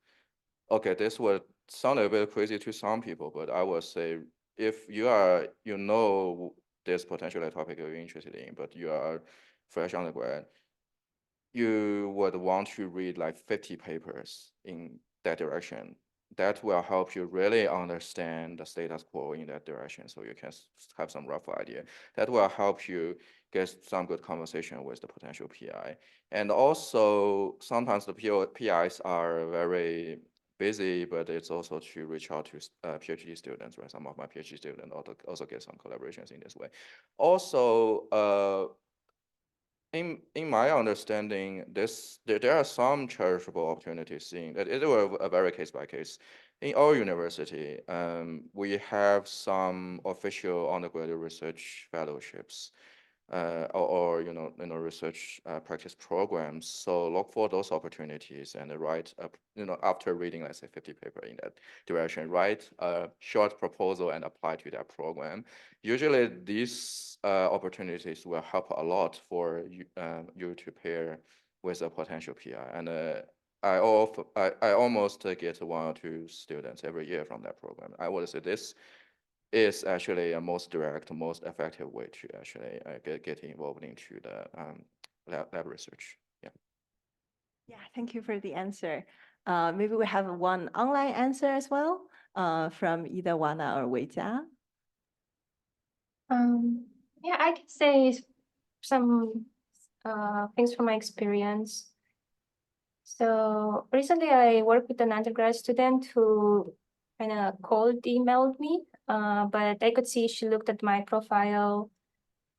okay, this would sound a bit crazy to some people, but I would say if you know this potentially topic you're interested in, but you are fresh undergrad, you would want to read like 50 papers in that direction. That will help you really understand the status quo in that direction, so you can have some rough idea. That will help you get some good conversation with the potential PI. And also, sometimes the PIs are very busy, but it's also to reach out to PhD students, right? Some of my PhD students also get some collaborations in this way. Also, in my understanding, there are some charitable opportunities in that it will a very case by case. In our university, we have some official undergraduate research fellowships, or research practice programs. So look for those opportunities and write up, after reading, let's say 50 paper in that direction, write a short proposal and apply to that program. Usually these opportunities will help a lot for you to pair with a potential PI. And I almost get 1 or 2 students every year from that program. I would say this is actually a most direct, most effective way to actually get involved into the lab research. Yeah. Yeah, thank you for the answer. Maybe we have one online answer as well from either Oana or Weijia. Yeah, I can say some things from my experience. So recently I worked with an undergrad student who kind of cold emailed me, but I could see she looked at my profile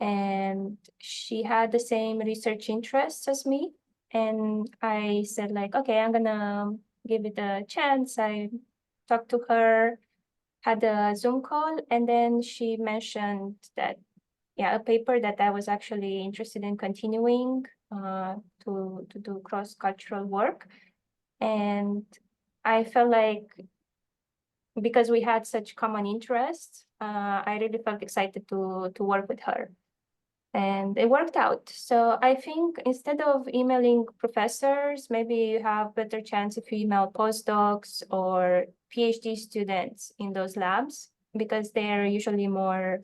and she had the same research interests as me. And I said like, okay, I'm gonna give it a chance. I talked to her, had a Zoom call, and then she mentioned that, yeah, a paper that I was actually interested in continuing to do cross-cultural work. And I felt like because we had such common interests, I really felt excited to work with her. And it worked out. So I think instead of emailing professors, maybe you have better chance if you email postdocs or PhD students in those labs, because they're usually more,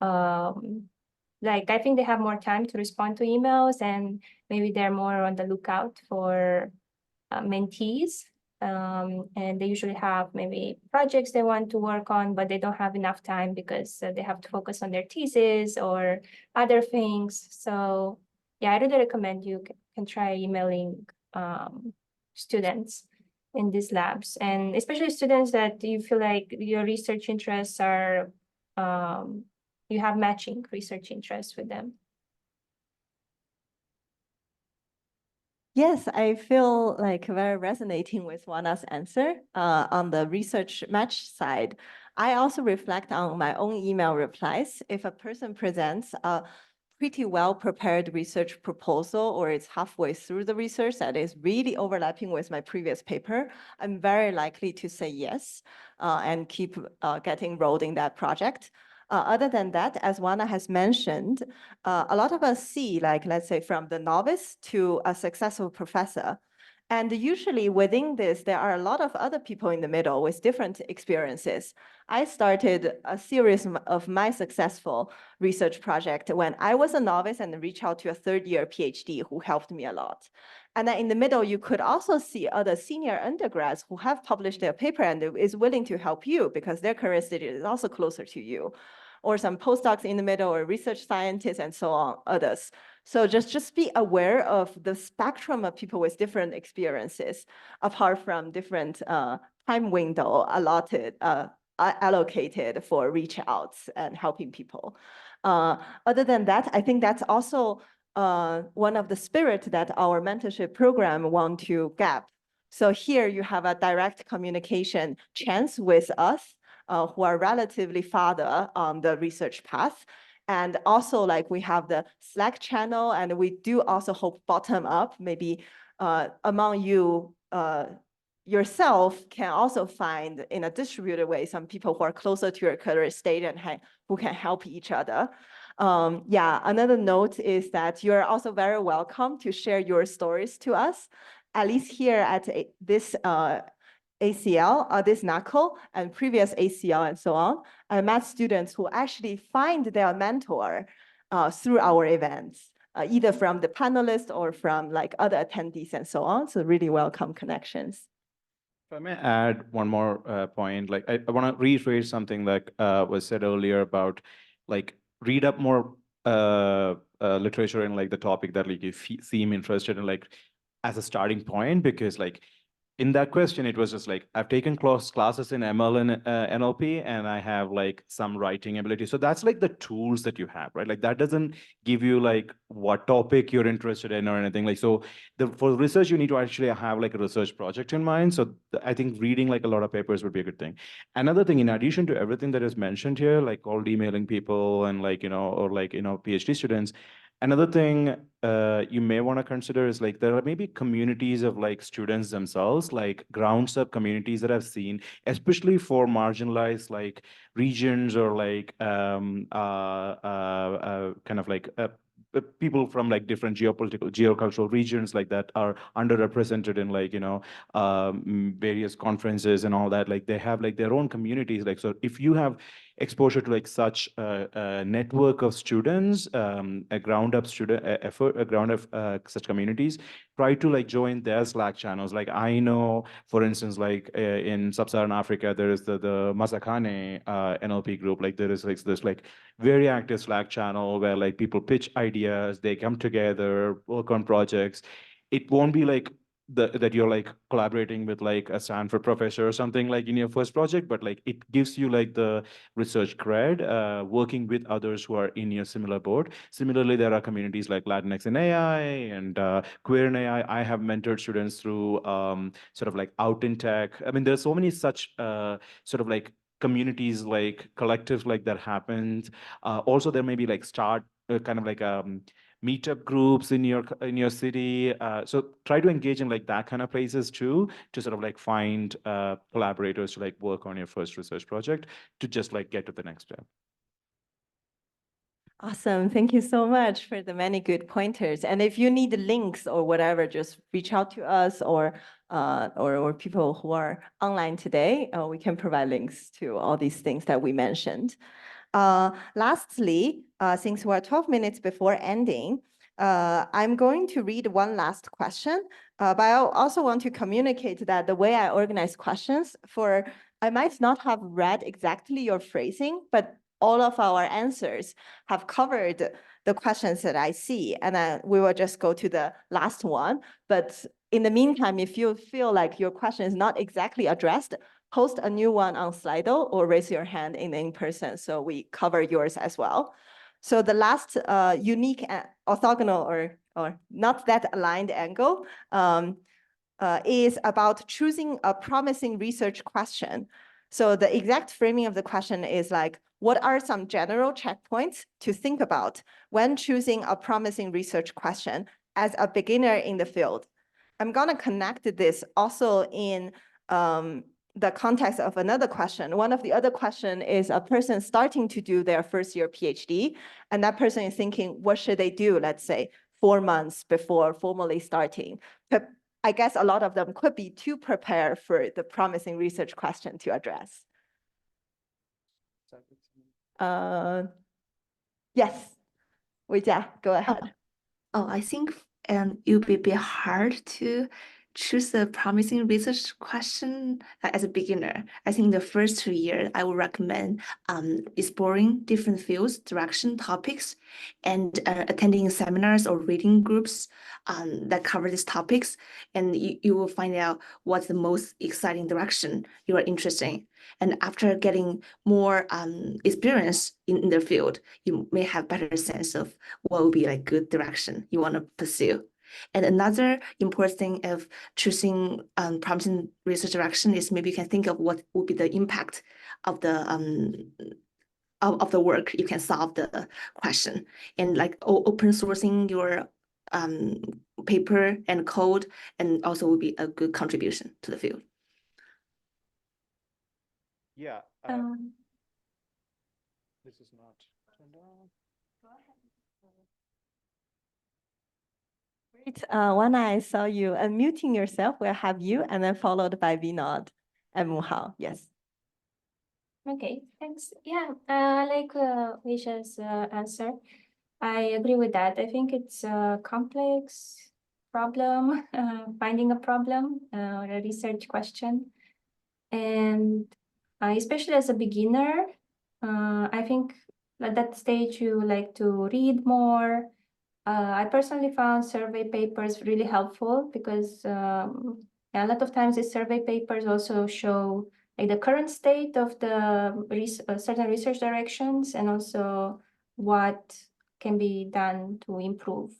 like, I think they have more time to respond to emails, and maybe they're more on the lookout for mentees. And they usually have maybe projects they want to work on, but they don't have enough time because they have to focus on their thesis or other things. So yeah, I really recommend you can try emailing students in these labs, and especially students that you feel like your research interests are, you have matching research interests with them. Yes, I feel like very resonating with Oana's answer on the research match side. I also reflect on my own email replies. If a person presents a pretty well-prepared research proposal, or it's halfway through the research that is really overlapping with my previous paper, I'm very likely to say yes and keep getting enrolled in that project. Other than that, as Oana has mentioned, a lot of us see, like, let's say, from the novice to a successful professor. And usually within this, there are a lot of other people in the middle with different experiences. I started a series of my successful research project when I was a novice and reached out to a third-year PhD who helped me a lot. And then in the middle, you could also see other senior undergrads who have published their paper and is willing to help you because their career stage is also closer to you, or some postdocs in the middle, or research scientists, and so on, others. So just be aware of the spectrum of people with different experiences, apart from different time window allotted, allocated for reach outs and helping people. Other than that, I think that's also one of the spirit that our mentorship program want to gap. So here you have a direct communication chance with us, who are relatively farther on the research path. And also, like, we have the Slack channel, and we do also hope bottom up, maybe among you yourself can also find in a distributed way some people who are closer to your career stage and who can help each other. Yeah, another note is that you're also very welcome to share your stories to us, at least here at this ACL, this NACO, and previous ACL, and so on. I met students who actually find their mentor through our events, either from the panelists or from like other attendees and so on. So really welcome connections. If I may add one more point, like I want to reiterate something that was said earlier about like read up more literature in like the topic that like you seem interested in, like as a starting point, because like in that question, it was just like, I've taken classes in ML and NLP, and I have like some writing ability. So that's like the tools that you have, right? Like that doesn't give you like what topic you're interested in or anything. Like, so for research, you need to actually have like a research project in mind. So I think reading like a lot of papers would be a good thing. Another thing, in addition to everything that is mentioned here, like cold emailing people and like, or like, PhD students, another thing you may want to consider is like there are maybe communities of like students themselves, like grounds up communities that I've seen, especially for marginalized like regions or like kind of like people from like different geocultural regions like that are underrepresented in like, various conferences and all that. Like they have like their own communities. Like, so if you have exposure to like such a network of students, a ground up student effort, a ground up such communities, try to like join their Slack channels. Like I know, for instance, like in Sub-Saharan Africa, there is the Mazakane NLP group. Like there is like this like very active Slack channel where like people pitch ideas, they come together, work on projects. It won't be like that you're like collaborating with like a Stanford professor or something like in your first project, but like it gives you like the research cred, working with others who are in your similar boat. Similarly, there are communities like Latinx in AI and Queer in AI. I have mentored students through sort of like Out in Tech. I mean, there's so many such sort of like communities, like collectives like that happens. Also, there may be like kind of like meetup groups in your city. So try to engage in like that kind of places too, to sort of like find collaborators to like work on your first research project to just like get to the next step. Awesome. Thank you so much for the many good pointers. And if you need links or whatever, just reach out to us or people who are online today. We can provide links to all these things that we mentioned. Lastly, since we're 12 minutes before ending, I'm going to read one last question, but I also want to communicate that the way I organize questions I might not have read exactly your phrasing, but all of our answers have covered the questions that I see, and then we will just go to the last one. But in the meantime, if you feel like your question is not exactly addressed, post a new one on Slido or raise your hand in person, so we cover yours as well. So the last unique orthogonal or not that aligned angle is about choosing a promising research question. So the exact framing of the question is like, what are some general checkpoints to think about when choosing a promising research question as a beginner in the field? I'm gonna connect this also in the context of another question. One of the other question is a person starting to do their first year PhD, and that person is thinking, what should they do, let's say, 4 months before formally starting? But I guess a lot of them could be too prepared for the promising research question to address. Yes, Weijia, go ahead. I think it would be a bit hard to choose a promising research question as a beginner. I think the first 2 years, I would recommend exploring different fields, direction, topics, and attending seminars or reading groups that cover these topics. And you will find out what's the most exciting direction you are interested in. And after getting more experience in the field, you may have better sense of what would be like good direction you want to pursue. And another important thing of choosing promising research direction is maybe you can think of what would be the impact of the work you can solve the question, and like open sourcing your paper and code, and also would be a good contribution to the field. Yeah. This is not turned on. Great. Oana, I saw you unmuting yourself. We'll have you, and then followed by Vinod and Muhao. Yes. Okay, thanks. Yeah, like Weishia's answer, I agree with that. I think it's a complex problem, finding a problem, a research question. And especially as a beginner, I think at that stage you like to read more. I personally found survey papers really helpful because a lot of times these survey papers also show like the current state of the certain research directions and also what can be done to improve.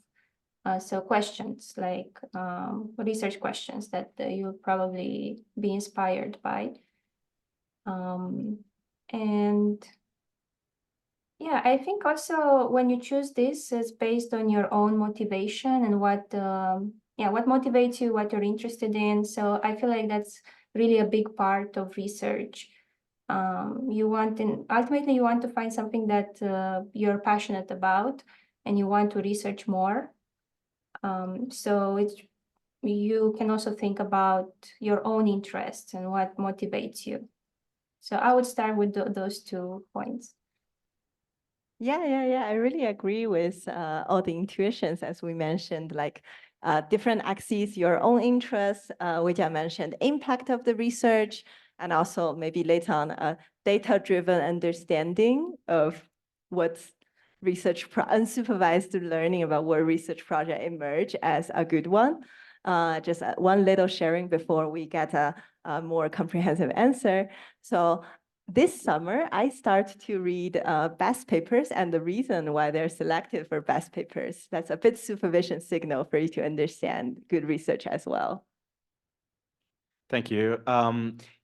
So questions like research questions that you'll probably be inspired by. And yeah, I think also when you choose this, it's based on your own motivation and what motivates you, what you're interested in. So I feel like that's really a big part of research. Ultimately you want to find something that you're passionate about and you want to research more. So you can also think about your own interests and what motivates you. So I would start with those 2 points. Yeah. I really agree with all the intuitions, as we mentioned, like different axes, your own interests, which I mentioned, impact of the research, and also maybe later on a data-driven understanding of what's unsupervised learning about what research project emerge as a good one. Just one little sharing before we get a more comprehensive answer. So this summer, I start to read best papers and the reason why they're selected for best papers. That's a bit supervision signal for you to understand good research as well. Thank you.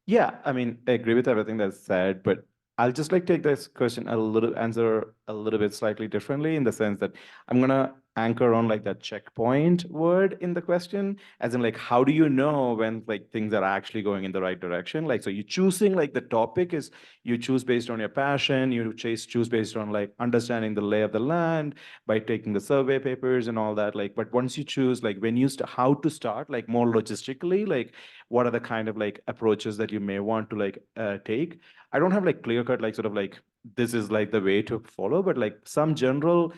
Yeah, I mean, I agree with everything that's said, but I'll just like take this question answer a little bit slightly differently, in the sense that I'm gonna anchor on like that checkpoint word in the question, as in like, how do you know when like things are actually going in the right direction? Like, so you choosing like the topic is you choose based on your passion, you choose based on like understanding the lay of the land by taking the survey papers and all that. Like, but once you choose like when you how to start, like more logistically, like what are the kind of like approaches that you may want to like take? I don't have like clear cut, like sort of like, this is like the way to follow, but like some general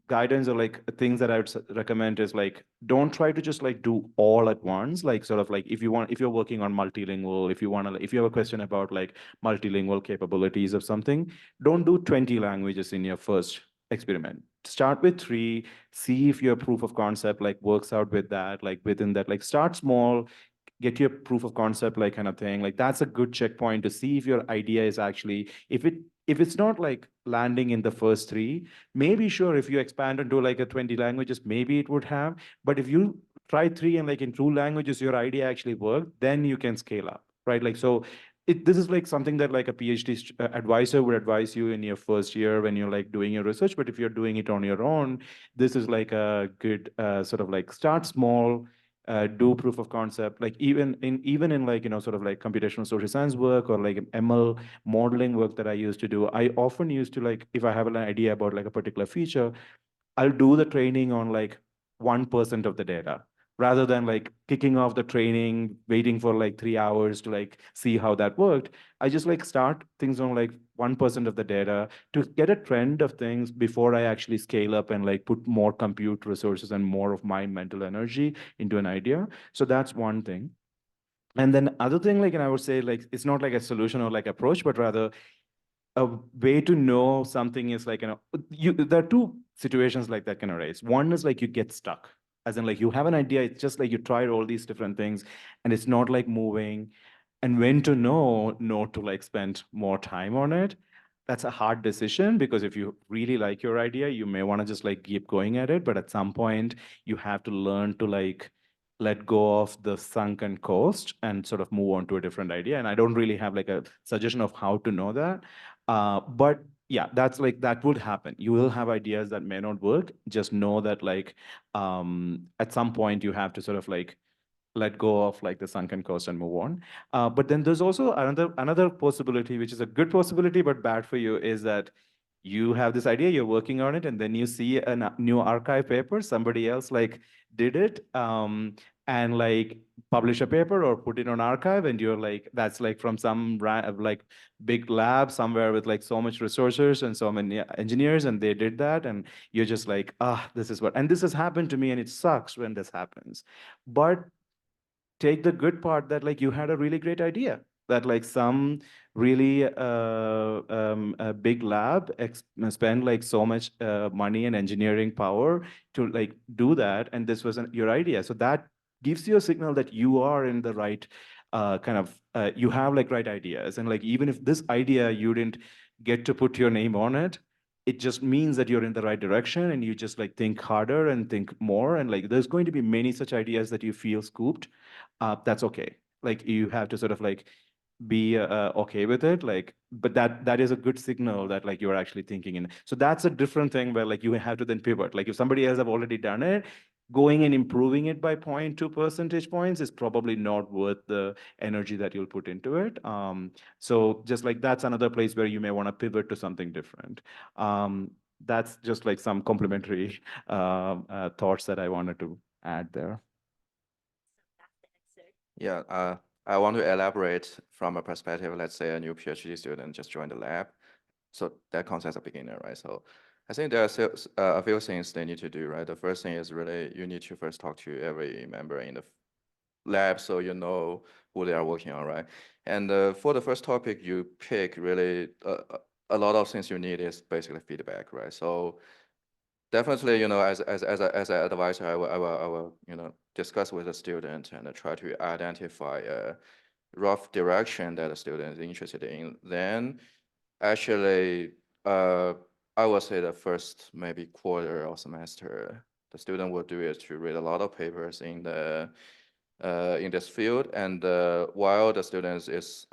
guidance or like things that I would recommend is like, don't try to just like do all at once. Like sort of like if you're working on multilingual, if you want to, if you have a question about like multilingual capabilities of something, don't do 20 languages in your first experiment. Start with 3, see if your proof of concept like works out with that, like within that, like start small, get your proof of concept like kind of thing. Like that's a good checkpoint to see if your idea is actually, if it's not like landing in the first 3, maybe sure, if you expand into like a 20 languages, maybe it would have. But if you try 3 and like in 2 languages, your idea actually worked, then you can scale up, right? Like, so this is like something that like a PhD advisor would advise you in your first year when you're like doing your research. But if you're doing it on your own, this is like a good sort of like start small, do proof of concept, like even in like, sort of like computational social science work or like ML modeling work that I used to do. I often used to like, if I have an idea about like a particular feature, I'll do the training on like 1% of the data rather than like kicking off the training, waiting for like 3 hours to like see how that worked. I just like start things on like 1% of the data to get a trend of things before I actually scale up and like put more compute resources and more of my mental energy into an idea. So that's one thing. And then other thing, like, and I would say like, it's not like a solution or like approach, but rather a way to know something is like, there are 2 situations like that can arise. One is like you get stuck, as in like you have an idea, it's just like you tried all these different things and it's not like moving. And when to know not to like spend more time on it. That's a hard decision, because if you really like your idea, you may want to just like keep going at it. But at some point you have to learn to like let go of the sunken cost and sort of move on to a different idea. And I don't really have like a suggestion of how to know that. But yeah, that's like, that would happen. You will have ideas that may not work. Just know that like at some point you have to sort of like let go of like the sunken cost and move on. But then there's also another possibility, which is a good possibility but bad for you, is that you have this idea, you're working on it, and then you see a new archive paper, somebody else like did it, and like publish a paper or put it on archive, and you're like, that's like from some like big lab somewhere with like so much resources and so many engineers, and they did that, and you're just like, this is what, and this has happened to me, and it sucks when this happens. But take the good part that like you had a really great idea, that like some really a big lab spend like so much money and engineering power to like do that, and this was your idea. So that gives you a signal that you are in the right you have like right ideas. And like, even if this idea you didn't get to put your name on it, it just means that you're in the right direction, and you just like think harder and think more, and like there's going to be many such ideas that you feel scooped. That's okay. Like, you have to sort of like be okay with it. Like, but that is a good signal that like you're actually thinking in. So that's a different thing where like you have to then pivot. Like if somebody else have already done it, going and improving it by 0.2 percentage points is probably not worth the energy that you'll put into it. So just like that's another place where you may want to pivot to something different. That's just like some complementary thoughts that I wanted to add there. Yeah, I want to elaborate from a perspective, let's say a new PhD student just joined the lab. So that counts as a beginner, right? So I think there are a few things they need to do, right? The first thing is really you need to first talk to every member in the lab so you know who they are working on, right? And for the first topic you pick, really a lot of things you need is basically feedback, right? So definitely, as an advisor, I will discuss with the student and try to identify a rough direction that the student is interested in. Then, actually, I would say the first maybe quarter or semester, the student will do it to read a lot of papers in this field. And while the student is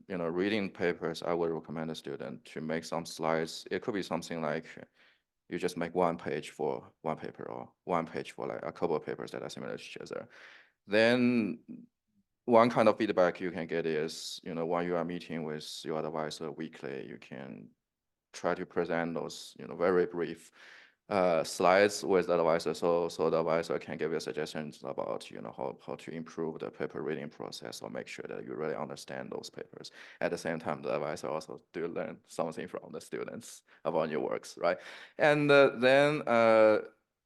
reading papers, I would recommend the student to make some slides. It could be something like, you just make one page for one paper or one page for like a couple of papers that are similar to each other. Then one kind of feedback you can get is, when you are meeting with your advisor weekly, you can try to present those, very brief slides with the advisor, so the advisor can give you suggestions about, how to improve the paper reading process or make sure that you really understand those papers. At the same time, the advisor also do learn something from the students about your works, right? And then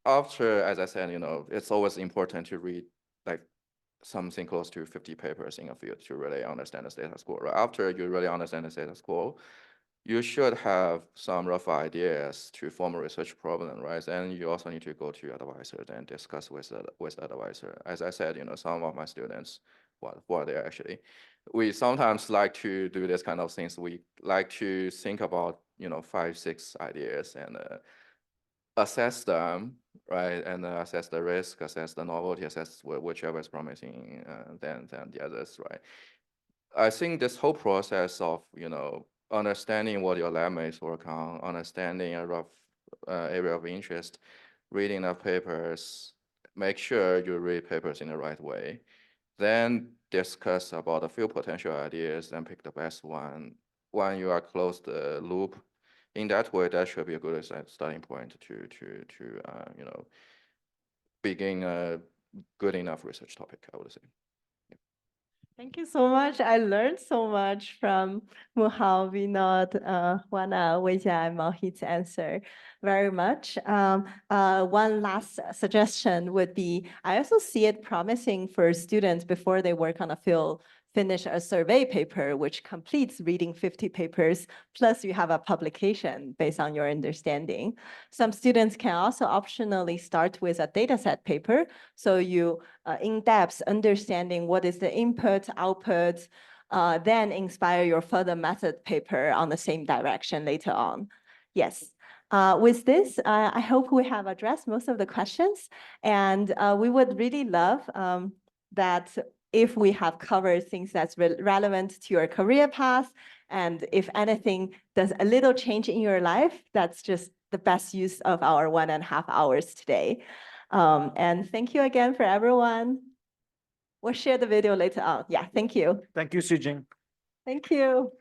after, as I said, it's always important to read like something close to 50 papers in a field to really understand the status quo. Right? After you really understand the status quo, you should have some rough ideas to form a research problem, right? And you also need to go to your advisor and discuss with the advisor. As I said, some of my students, what they actually, we sometimes like to do this kind of things. We like to think about, 5, 6 ideas and assess them, right? And assess the risk, assess the novelty, assess whichever is promising than the others, right? I think this whole process of, understanding what your lab mates work on, understanding a rough area of interest, reading the papers, make sure you read papers in the right way, then discuss about a few potential ideas and pick the best one when you are close the loop. In that way, that should be a good starting point to begin a good enough research topic, I would say. Thank you so much. I learned so much from Muhao, Vinod, Oana, Weijia, and Mohit's answer very much. One last suggestion would be, I also see it promising for students before they work on a field, finish a survey paper, which completes reading 50 papers, plus you have a publication based on your understanding. Some students can also optionally start with a dataset paper. So you in-depth understanding what is the input, output, then inspire your further method paper on the same direction later on. Yes. With this, I hope we have addressed most of the questions, and we would really love that if we have covered things that's relevant to your career path, and if anything does a little change in your life, that's just the best use of our 1.5 hours today. And thank you again for everyone. We'll share the video later on. Yeah, thank you. Thank you, Zhijing. Thank you.